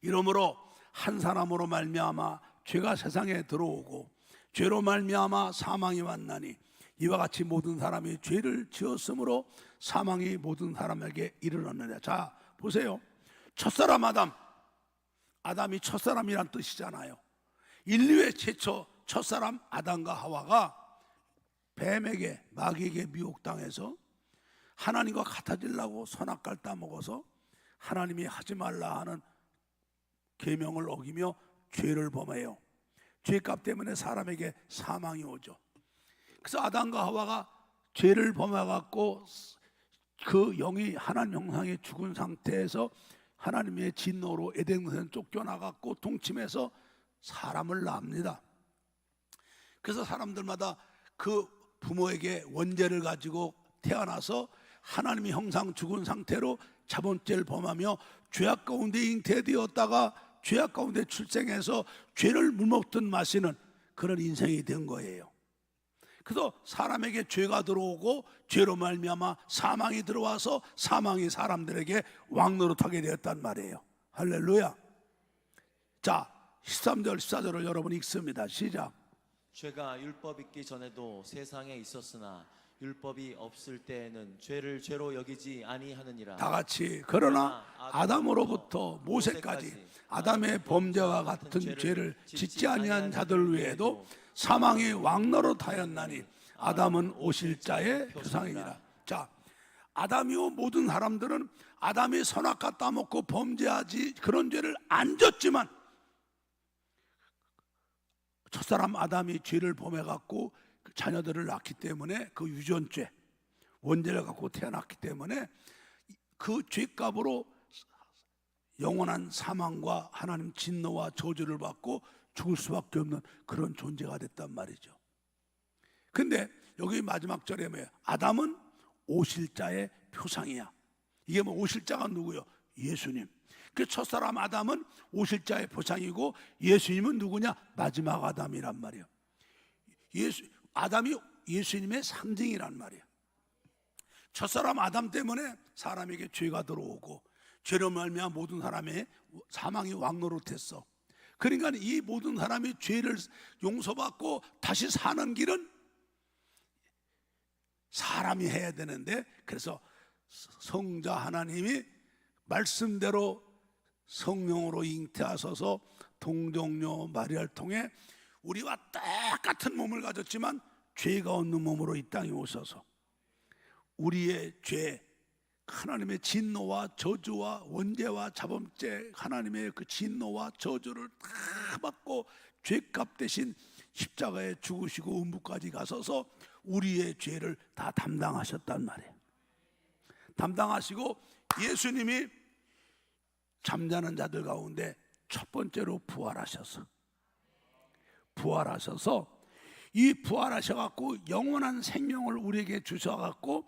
이러므로 한 사람으로 말미암아 죄가 세상에 들어오고 죄로 말미암아 사망이 왔나니 이와 같이 모든 사람이 죄를 지었으므로 사망이 모든 사람에게 이르렀느냐. 자, 보세요. 첫사람 아담이 첫사람이란 뜻이잖아요. 인류의 최초 첫사람 아담과 하와가 뱀에게 마귀에게 미혹당해서 하나님과 같아지려고 선악과를 따먹어서 하나님이 하지 말라 하는 계명을 어기며 죄를 범해요. 죄값 때문에 사람에게 사망이 오죠. 그래서 아담과 하와가 죄를 범해갖고 그 영이 하나님 형상에 죽은 상태에서 하나님의 진노로 에덴에서 쫓겨나갖고 동침해서 사람을 낳습니다. 그래서 사람들마다 그 부모에게 원죄를 가지고 태어나서 하나님의 형상 죽은 상태로 자본죄를 범하며 죄악 가운데 잉태되었다가 죄악 가운데 출생해서 죄를 물먹듯 마시는 그런 인생이 된 거예요. 그래서 사람에게 죄가 들어오고 죄로 말미암아 사망이 들어와서 사망이 사람들에게 왕노릇하게 되었단 말이에요. 할렐루야. 자, 13절 14절을 여러분 읽습니다. 시작. 죄가 율법 있기 전에도 세상에 있었으나 율법이 없을 때에는 죄를 죄로 여기지 아니하느니라. 다 같이 그러나 아담으로부터 모세까지 아담의 범죄와 같은 죄를 짓지 아니한 자들 외에도 사망이 왕노릇하였나니 아담은 오실 자의 표상이니라. 자, 아담이요 모든 사람들은 아담이 선악과 따먹고 범죄하지 그런 죄를 안 졌지만 첫사람 아담이 죄를 범해갖고 자녀들을 낳기 때문에 그 유전죄 원죄를 갖고 태어났기 때문에 그 죄값으로 영원한 사망과 하나님 진노와 저주를 받고 죽을 수밖에 없는 그런 존재가 됐단 말이죠. 근데 여기 마지막 절에 뭐예요? 아담은 오실 자의 표상이야. 이게 뭐 오실 자가 누구요? 예수님. 그 첫사람 아담은 오실 자의 표상이고 예수님은 누구냐? 마지막 아담이란 말이에요. 아담이 예수님의 상징이란 말이에요. 첫사람 아담 때문에 사람에게 죄가 들어오고 죄로 말미암아 모든 사람의 사망이 왕노릇했어. 그러니까 이 모든 사람이 죄를 용서받고 다시 사는 길은 사람이 해야 되는데, 그래서 성자 하나님이 말씀대로 성령으로 잉태하셔서 동정녀 마리아를 통해 우리와 똑같은 몸을 가졌지만 죄가 없는 몸으로 이 땅에 오셔서 우리의 죄, 하나님의 진노와 저주와 원죄와 자범죄, 하나님의 그 진노와 저주를 다 받고 죄값 대신 십자가에 죽으시고 음부까지 가셔서 우리의 죄를 다 담당하셨단 말이에요. 담당하시고 예수님이 잠자는 자들 가운데 첫 번째로 부활하셔서 이 부활하셔갖고 영원한 생명을 우리에게 주셔갖고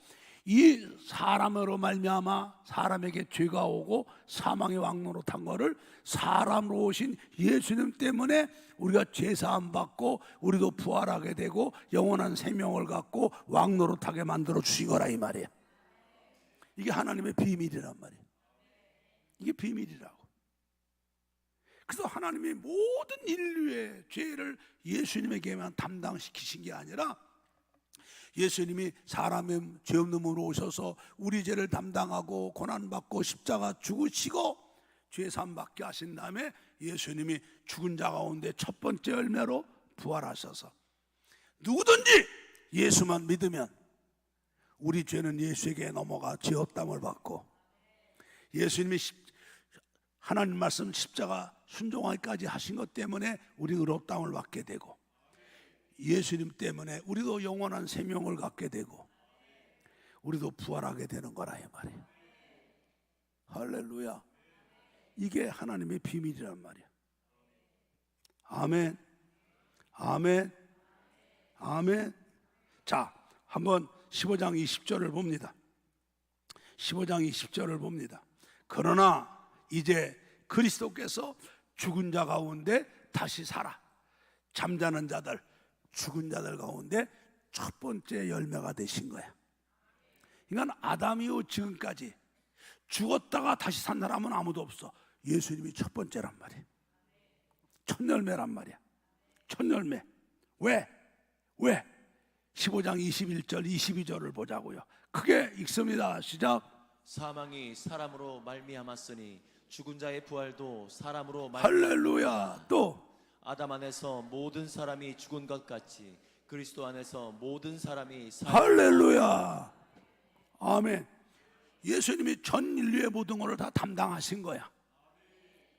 이 사람으로 말미암아 사람에게 죄가 오고 사망의 왕노릇한 거를 사람으로 오신 예수님 때문에 우리가 죄사함 받고 우리도 부활하게 되고 영원한 생명을 갖고 왕노릇하게 만들어 주신 거라 이 말이에요. 이게 하나님의 비밀이란 말이에요. 이게 비밀이라고. 그래서 하나님이 모든 인류의 죄를 예수님에게만 담당시키신 게 아니라 예수님이 사람의 죄 없는 몸으로 오셔서 우리 죄를 담당하고 고난받고 십자가 죽으시고 죄 사함 받게 하신 다음에 예수님이 죽은 자 가운데 첫 번째 열매로 부활하셔서 누구든지 예수만 믿으면 우리 죄는 예수에게 넘어가 죄 없담을 받고, 예수님이 하나님 말씀 십자가 순종하기까지 하신 것 때문에 우리 의롭다함을 받게 되고, 예수님 때문에 우리도 영원한 생명을 갖게 되고 우리도 부활하게 되는 거라 이 말이에요. 할렐루야. 이게 하나님의 비밀이란 말이야. 아멘, 아멘, 아멘. 자, 한번 15장 20절을 봅니다. 15장 20절을 봅니다. 그러나 이제 그리스도께서 죽은 자 가운데 다시 살아 잠자는 자들, 죽은 자들 가운데 첫 번째 열매가 되신 거야. 그러니까 아담 이후 지금까지 죽었다가 다시 산 사람은 아무도 없어. 예수님이 첫 번째란 말이야. 첫 열매란 말이야. 첫 열매. 왜? 15장 21절 22절을 보자고요. 크게 읽습니다. 시작. 사망이 사람으로 말미암았으니 죽은 자의 부활도 사람으로 할렐루야. 또 아담 안에서 모든 사람이 죽은 것 같이 그리스도 안에서 모든 사람이 할렐루야. 아멘. 예수님이 전 인류의 모든 것을 다 담당하신 거야.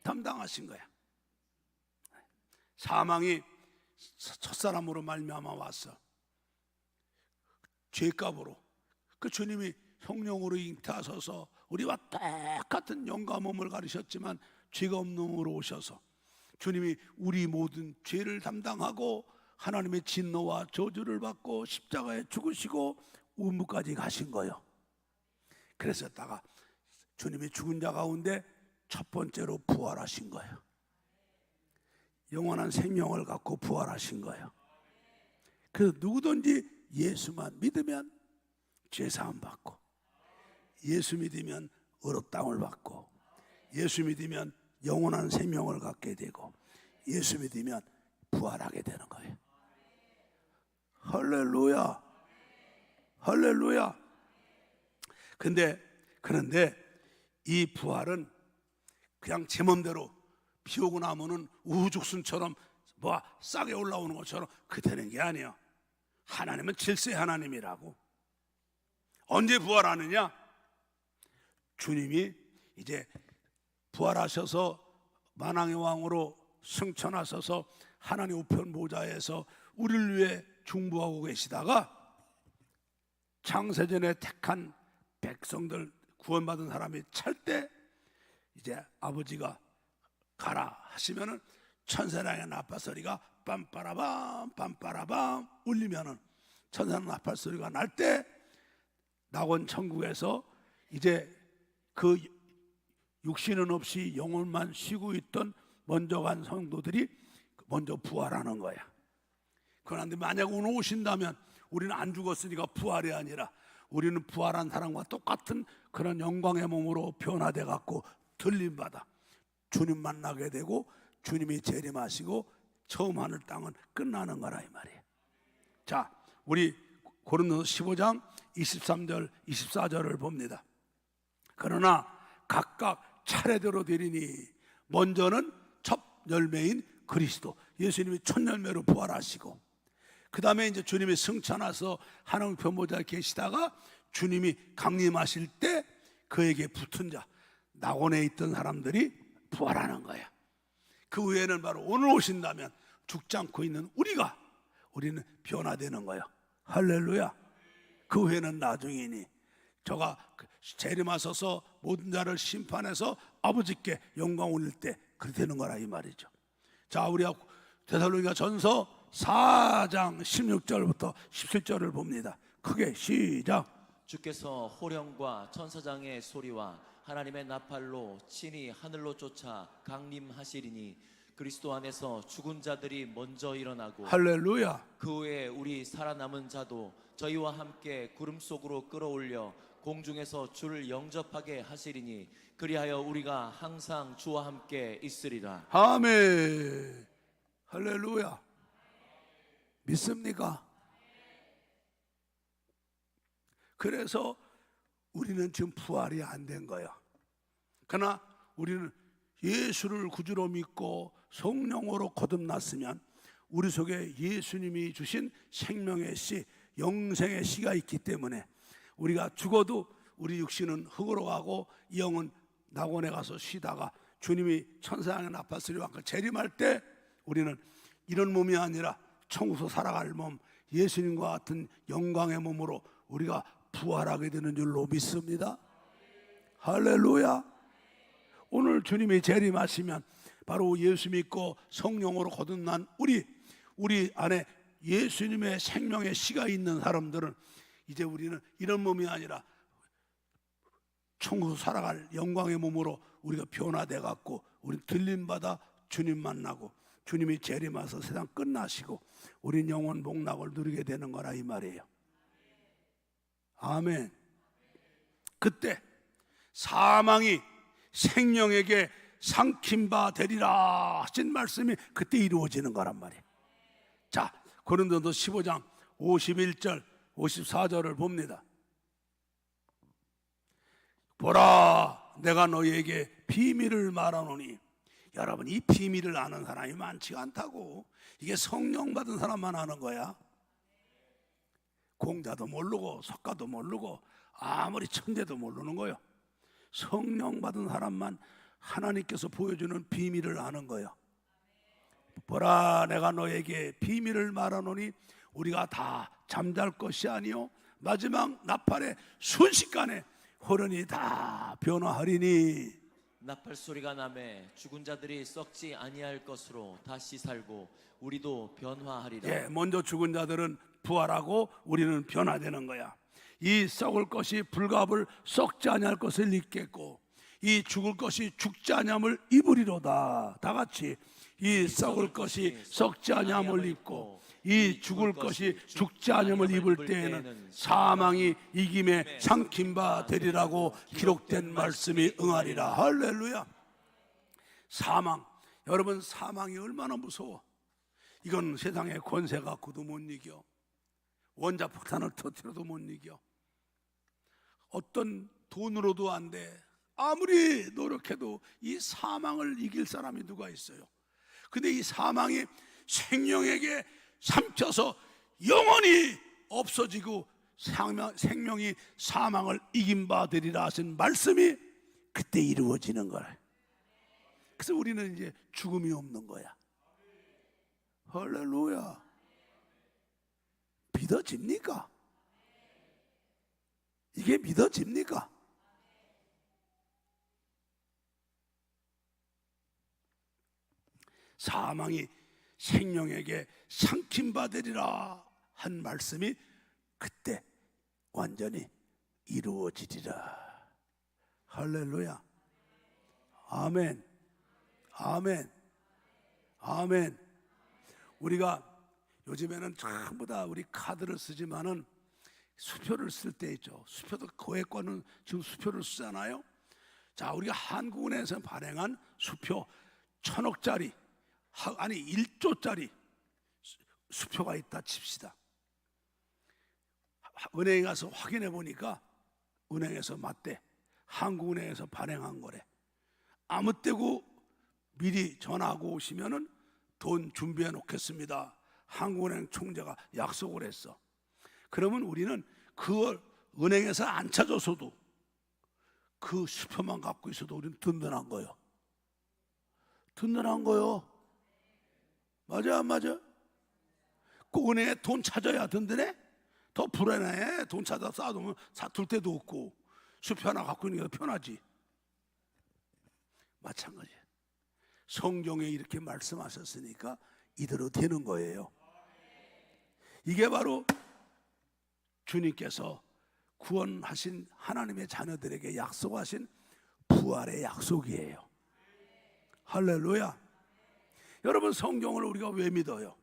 담당하신 거야. 사망이 첫사람으로 말미암아 왔어. 죄값으로. 그 주님이 성령으로 잉태하셔서 우리와 똑같은 영과 몸을 가르셨지만 죄가 없는 몸으로 오셔서 주님이 우리 모든 죄를 담당하고 하나님의 진노와 저주를 받고 십자가에 죽으시고 우무까지 가신 거예요. 그랬었다가 주님이 죽은 자 가운데 첫 번째로 부활하신 거예요. 영원한 생명을 갖고 부활하신 거예요. 그래서 누구든지 예수만 믿으면 죄사함 받고, 예수 믿으면 의롭다함을 받고, 예수 믿으면 영원한 생명을 갖게 되고, 예수 믿으면 부활하게 되는 거예요. 할렐루야. 할렐루야. 그런데 이 부활은 그냥 제 맘대로 비 오고 나면은 우후죽순처럼 뭐 싸게 올라오는 것처럼 그렇게 되는 게 아니에요. 하나님은 질서의 하나님이라고. 언제 부활하느냐? 주님이 이제 부활하셔서 만왕의 왕으로 승천하셔서 하나님 우편 보좌에서 우리를 위해 중보하고 계시다가 창세전에 택한 백성들 구원받은 사람이 찰 때 이제 아버지가 가라 하시면은 천사랑의 나팔 소리가 빰빠라밤 빰빠라밤 울리면은 천사랑 나팔 소리가 날 때 낙원 천국에서 이제 그 육신은 없이 영혼만 쉬고 있던 먼저 간 성도들이 먼저 부활하는 거야. 그런데 만약 오늘 오신다면 우리는 안 죽었으니까 부활이 아니라 우리는 부활한 사람과 똑같은 그런 영광의 몸으로 변화돼 갖고 들림받아 주님 만나게 되고 주님이 재림하시고 처음 하늘 땅은 끝나는 거라 이 말이에요. 자, 우리 고린도서 15장 23절 24절을 봅니다. 그러나 각각 차례대로 되리니 먼저는 첫 열매인 그리스도, 예수님이 첫 열매로 부활하시고, 그 다음에 이제 주님이 승천하셔서 하나님 변보좌에 계시다가 주님이 강림하실 때 그에게 붙은 자, 낙원에 있던 사람들이 부활하는 거야. 그 후에는 바로 오늘 오신다면 죽지 않고 있는 우리는 변화되는 거예요. 할렐루야. 그 후에는 나중이니 저가 재림하셔서 모든 자를 심판해서 아버지께 영광 올릴 때 그렇게 되는 거라 이 말이죠. 자, 우리가 데살로니가 전서 4장 16절부터 17절을 봅니다. 크게 시작. 주께서 호령과 천사장의 소리와 하나님의 나팔로 친히 하늘로 쫓아 강림하시리니 그리스도 안에서 죽은 자들이 먼저 일어나고, 할렐루야. 그 후에 우리 살아남은 자도 저희와 함께 구름 속으로 끌어올려 공중에서 주를 영접하게 하시리니 그리하여 우리가 항상 주와 함께 있으리라. 아멘. 할렐루야. 믿습니까? 그래서 우리는 지금 부활이 안 된 거야. 그러나 우리는 예수를 구주로 믿고 성령으로 거듭났으면 우리 속에 예수님이 주신 생명의 씨, 영생의 씨가 있기 때문에 우리가 죽어도 우리 육신은 흙으로 가고 영은 낙원에 가서 쉬다가 주님이 천사장에 나팔소리 왕과 재림할 때 우리는 이런 몸이 아니라 천국에서 살아갈 몸, 예수님과 같은 영광의 몸으로 우리가 부활하게 되는 줄로 믿습니다. 할렐루야. 오늘 주님이 재림하시면 바로 예수 믿고 성령으로 거듭난 우리 안에 예수님의 생명의 씨가 있는 사람들은 이제 우리는 이런 몸이 아니라 천국에서 살아갈 영광의 몸으로 우리가 변화돼 갖고 우리 들림받아 주님 만나고 주님이 재림하셔서 세상 끝나시고 우린 영원 복락을 누리게 되는 거라 이 말이에요. 아멘. 그때 사망이 생명에게 삼킨 바 되리라 하신 말씀이 그때 이루어지는 거란 말이에요. 자, 고린도서 15장 51절 54절을 봅니다. 보라, 내가 너희에게 비밀을 말하노니. 여러분, 이 비밀을 아는 사람이 많지가 않다고. 이게 성령 받은 사람만 아는 거야. 공자도 모르고 석가도 모르고 아무리 천재도 모르는 거예요. 성령 받은 사람만 하나님께서 보여주는 비밀을 아는 거예요. 보라, 내가 너에게 비밀을 말하노니 우리가 다 잠잘 것이 아니요 마지막 나팔의 순식간에 호련히 다 변화하리니. 나팔 소리가 나매 죽은 자들이 썩지 아니할 것으로 다시 살고 우리도 변화하리라. 예, 먼저 죽은 자들은 부활하고 우리는 변화되는 거야. 이 썩을 것이 불갑을 썩지 아니할 것을 입겠고 이 죽을 것이 죽지 아니함을 입으리로다. 다 같이 이 썩을 것이 썩지 아니함을 입고 이 죽을 것이 죽지 아니함을 입을 때에는 사망이 이김에 삼킨 바 되리라고 기록된 말씀이 응하리라. 할렐루야. 사망, 여러분, 사망이 얼마나 무서워. 이건 세상의 권세 갖고도 못 이겨. 원자폭탄을 터뜨려도 못 이겨. 어떤 돈으로도 안 돼. 아무리 노력해도 이 사망을 이길 사람이 누가 있어요? 근데 이 사망이 생명에게 삼켜서 영원히 없어지고 생명이 사망을 이긴 바 되리라 하신 말씀이 그때 이루어지는 거예요. 그래서 우리는 이제 죽음이 없는 거야. 할렐루야. 믿어집니까? 이게 믿어집니까? 사망이 생명에게 삼킨 바 되리라 한 말씀이 그때 완전히 이루어지리라. 할렐루야. 아멘. 아멘. 아멘. 우리가 요즘에는 전부 다 우리 카드를 쓰지만은 수표를 쓸 때 있죠. 수표도 거액권은 지금 수표를 쓰잖아요. 자, 우리가 한국은행에서 발행한 수표 1,000억짜리, 아니 1조짜리 수표가 있다 칩시다. 은행에 가서 확인해 보니까 은행에서 맞대. 한국은행에서 발행한 거래. 아무 때고 미리 전화하고 오시면은 돈 준비해 놓겠습니다. 한국은행 총재가 약속을 했어. 그러면 우리는 그걸 은행에서 안 찾아서도 그 수표만 갖고 있어도 우리는 든든한 거예요. 든든한 거요. 맞아 안 맞아? 그 은행에 돈 찾아야 든든해? 더 불안해. 돈 찾아 쌓아두면 둘 데도 없고 수표 하나 갖고 있는 게 더 편하지. 마찬가지야. 성경에 이렇게 말씀하셨으니까 이대로 되는 거예요. 이게 바로 주님께서 구원하신 하나님의 자녀들에게 약속하신 부활의 약속이에요. 할렐루야. 여러분, 성경을 우리가 왜 믿어요?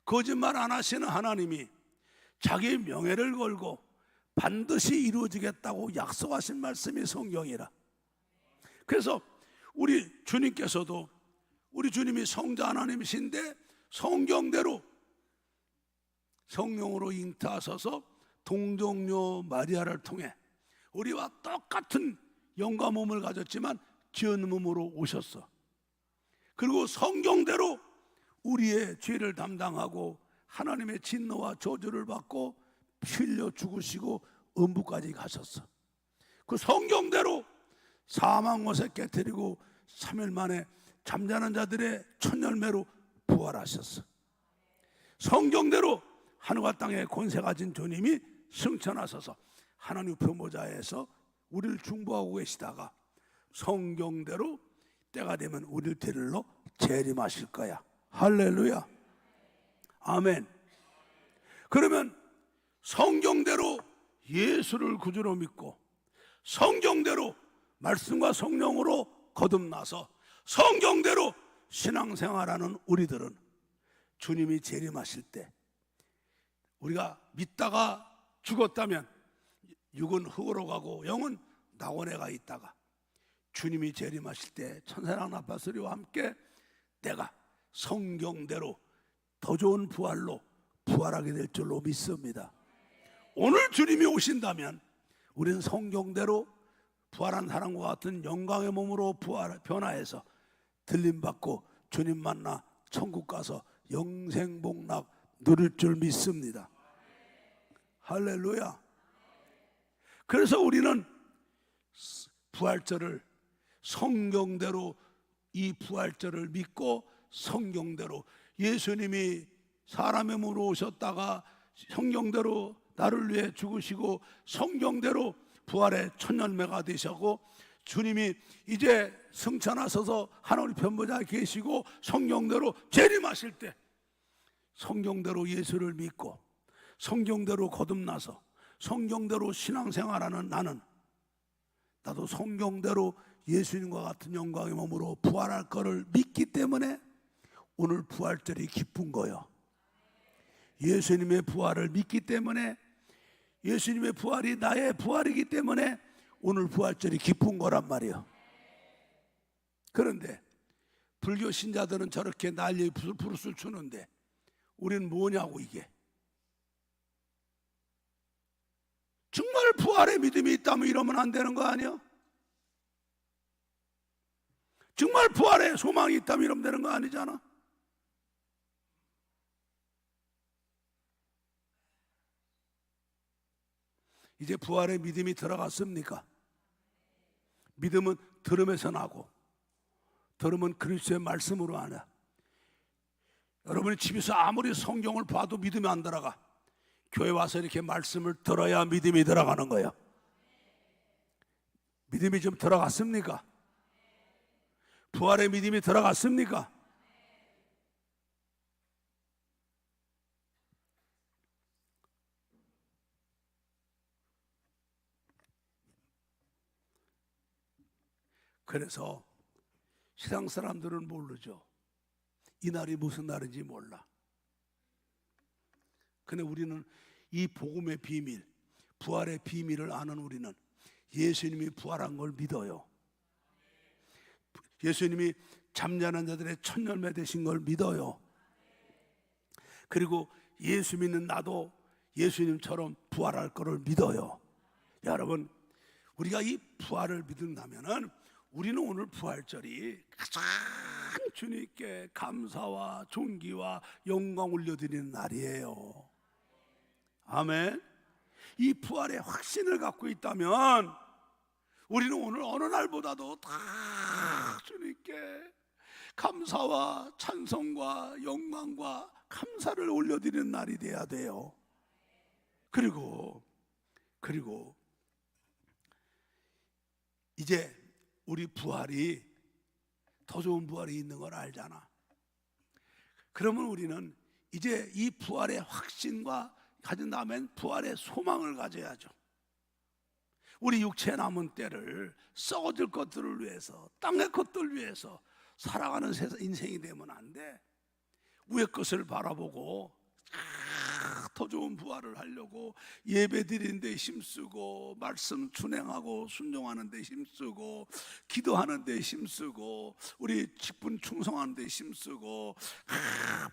거짓말 안 하시는 하나님이 자기의 명예를 걸고 반드시 이루어지겠다고 약속하신 말씀이 성경이라. 그래서 우리 주님께서도, 우리 주님이 성자 하나님이신데 성경대로 성령으로 잉태하셔서 동정녀 마리아를 통해 우리와 똑같은 영과 몸을 가졌지만 지은 몸으로 오셨어. 그리고 성경대로 우리의 죄를 담당하고 하나님의 진노와 저주를 받고 피 흘려 죽으시고 음부까지 가셨어. 그 성경대로 사망 못에 깨뜨리고 3일 만에 잠자는 자들의 첫 열매로 부활하셨어. 성경대로 하늘과 땅에 권세 가진 주님이 승천하셔서 하나님 표모자에서 우리를 중보하고 계시다가 성경대로 때가 되면 우리를 데리러 재림하실 거야. 할렐루야. 아멘. 그러면 성경대로 예수를 구주로 믿고 성경대로 말씀과 성령으로 거듭나서 성경대로 신앙생활하는 우리들은 주님이 재림하실 때 우리가 믿다가 죽었다면 육은 흙으로 가고 영은 낙원에 가 있다가 주님이 재림하실 때 천사랑 나팔소리와 함께 내가 성경대로 더 좋은 부활로 부활하게 될 줄로 믿습니다. 오늘 주님이 오신다면 우리는 성경대로 부활한 사람과 같은 영광의 몸으로 변화해서 들림받고 주님 만나 천국 가서 영생복락 누릴 줄 믿습니다. 할렐루야. 그래서 우리는 부활절을 성경대로 이 부활절을 믿고 성경대로 예수님이 사람의 몸으로 오셨다가 성경대로 나를 위해 죽으시고 성경대로 부활의 첫 열매가 되셨고 주님이 이제 승천하셔서 하늘 편보자 계시고 성경대로 재림하실 때 성경대로 예수를 믿고 성경대로 거듭나서 성경대로 신앙생활하는 나도 성경대로 예수님과 같은 영광의 몸으로 부활할 것을 믿기 때문에 오늘 부활절이 기쁜 거예요. 예수님의 부활을 믿기 때문에 예수님의 부활이 나의 부활이기 때문에 오늘 부활절이 기쁜 거란 말이에요. 그런데 불교 신자들은 저렇게 난리 부르스를 추는데 우리는 뭐냐고. 이게 정말 부활의 믿음이 있다면 이러면 안 되는 거 아니에요? 정말 부활의 소망이 있다면 이러면 되는 거 아니잖아. 이제 부활의 믿음이 들어갔습니까? 믿음은 들음에서 나고 들음은 그리스도의 말씀으로 하나. 여러분이 집에서 아무리 성경을 봐도 믿음이 안 들어가. 교회 와서 이렇게 말씀을 들어야 믿음이 들어가는 거예요. 믿음이 좀 들어갔습니까? 부활의 믿음이 들어갔습니까? 그래서 세상 사람들은 모르죠. 이 날이 무슨 날인지 몰라. 근데 우리는 이 복음의 비밀, 부활의 비밀을 아는 우리는 예수님이 부활한 걸 믿어요. 예수님이 잠자는 자들의 첫 열매 되신 걸 믿어요. 그리고 예수 믿는 나도 예수님처럼 부활할 거를 믿어요. 여러분, 우리가 이 부활을 믿는다면은 우리는 오늘 부활절이 가장 주님께 감사와 존귀와 영광 올려드리는 날이에요. 아멘. 이 부활의 확신을 갖고 있다면 우리는 오늘 어느 날보다도 다 주님께 감사와 찬송과 영광과 감사를 올려드리는 날이 돼야 돼요. 그리고 이제 우리 부활이 더 좋은 부활이 있는 걸 알잖아. 그러면 우리는 이제 이 부활의 확신과 가진 다음엔 부활의 소망을 가져야죠. 우리 육체 남은 때를 썩어질 것들을 위해서, 땅의 것들을 위해서 살아가는 인생이 되면 안 돼. 위의 것을 바라보고 더 더 좋은 부활을 하려고 예배 드리는 데 힘쓰고 말씀 준행하고 순종하는 데 힘쓰고 기도하는 데 힘쓰고 우리 직분 충성하는 데 힘쓰고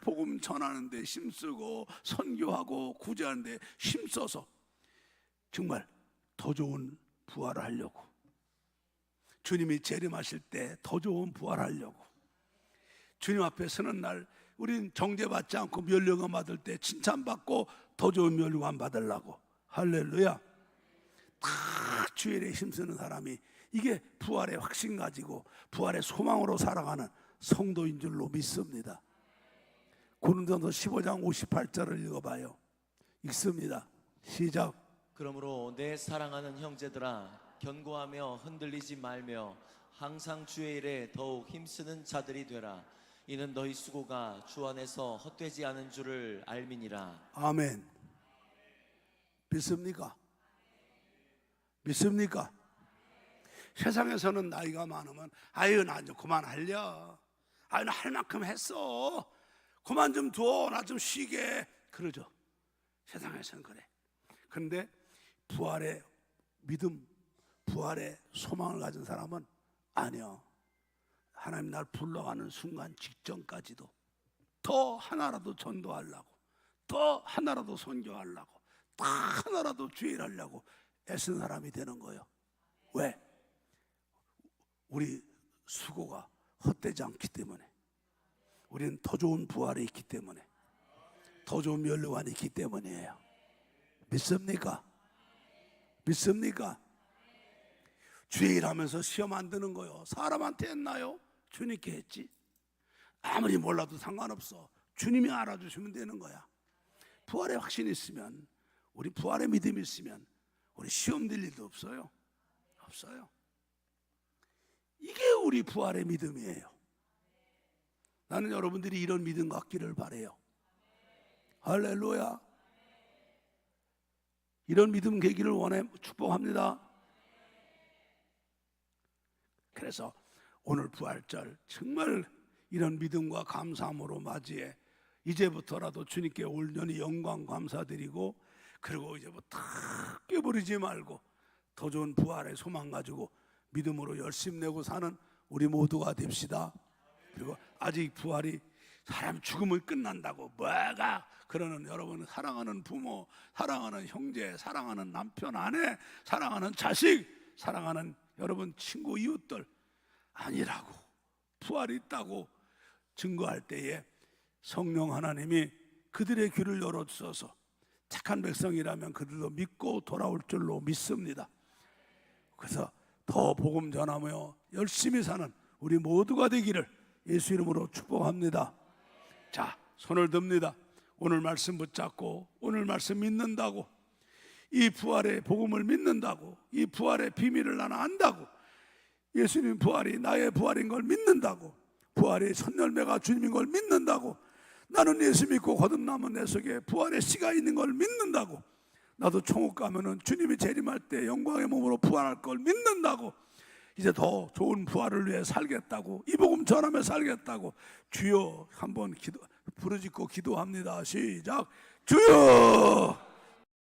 복음 전하는 데 힘쓰고 선교하고 구제하는 데 힘써서 정말 더 좋은 부활을 하려고, 주님이 재림하실 때 더 좋은 부활을 하려고, 주님 앞에 서는 날 우린 정죄받지 않고 멸류관 받을 때 칭찬받고 더 좋은 멸류관 받으려고. 할렐루야. 다 주의 일에 힘쓰는 사람이 이게 부활의 확신 가지고 부활의 소망으로 살아가는 성도인 줄로 믿습니다. 고린도서 15장 58절을 읽어봐요. 읽습니다. 시작. 그러므로 내 사랑하는 형제들아, 견고하며 흔들리지 말며 항상 주의 일에 더욱 힘쓰는 자들이 되라. 이는 너희 수고가 주 안에서 헛되지 않은 줄을 알미니라. 아멘. 믿습니까? 믿습니까? 세상에서는 나이가 많으면 아유 나 좀 그만하려, 아유 나 할 만큼 했어, 그만 좀 둬, 나 좀 쉬게, 그러죠. 세상에서는 그래. 그런데 부활의 믿음, 부활의 소망을 가진 사람은 아니요, 하나님 날 불러가는 순간 직전까지도 더 하나라도 전도하려고, 더 하나라도 선교하려고, 더 하나라도 주일 하려고 애쓰는 사람이 되는 거예요. 왜? 우리 수고가 헛되지 않기 때문에, 우리는 더 좋은 부활이 있기 때문에, 더 좋은 멸류관이 있기 때문이에요. 믿습니까? 믿습니까? 주의 일하면서 시험 안 드는 거요, 사람한테 했나요? 주님께 했지. 아무리 몰라도 상관없어, 주님이 알아주시면 되는 거야. 부활의 확신이 있으면, 우리 부활의 믿음이 있으면 우리 시험 들 일도 없어요. 없어요. 이게 우리 부활의 믿음이에요. 나는 여러분들이 이런 믿음 갖기를 바라요. 할렐루야. 이런 믿음 계기를 원해 축복합니다. 그래서 오늘 부활절 정말 이런 믿음과 감사함으로 맞이해 이제부터라도 주님께 올연히 영광 감사드리고, 그리고 이제부터 깨버리지 말고 더 좋은 부활의 소망 가지고 믿음으로 열심 내고 사는 우리 모두가 됩시다. 그리고 아직 부활이, 사람 죽음은 끝난다고 뭐가 그러는 여러분, 사랑하는 부모, 사랑하는 형제, 사랑하는 남편, 아내, 사랑하는 자식, 사랑하는 여러분 친구, 이웃들 아니라고, 부활이 있다고 증거할 때에 성령 하나님이 그들의 귀를 열어주셔서 착한 백성이라면 그들도 믿고 돌아올 줄로 믿습니다. 그래서 더 복음 전하며 열심히 사는 우리 모두가 되기를 예수 이름으로 축복합니다. 자, 손을 듭니다. 오늘 말씀 붙잡고, 오늘 말씀 믿는다고, 이 부활의 복음을 믿는다고, 이 부활의 비밀을 나는 안다고, 예수님 부활이 나의 부활인 걸 믿는다고, 부활의 첫 열매가 주님인 걸 믿는다고, 나는 예수 믿고 거듭남은 내 속에 부활의 씨가 있는 걸 믿는다고, 나도 천국 가면은 주님이 재림할 때 영광의 몸으로 부활할 걸 믿는다고, 이제 더 좋은 부활을 위해 살겠다고, 이 복음 전하며 살겠다고 주여 한번 부르짖고 기도합니다. 시작. 주여.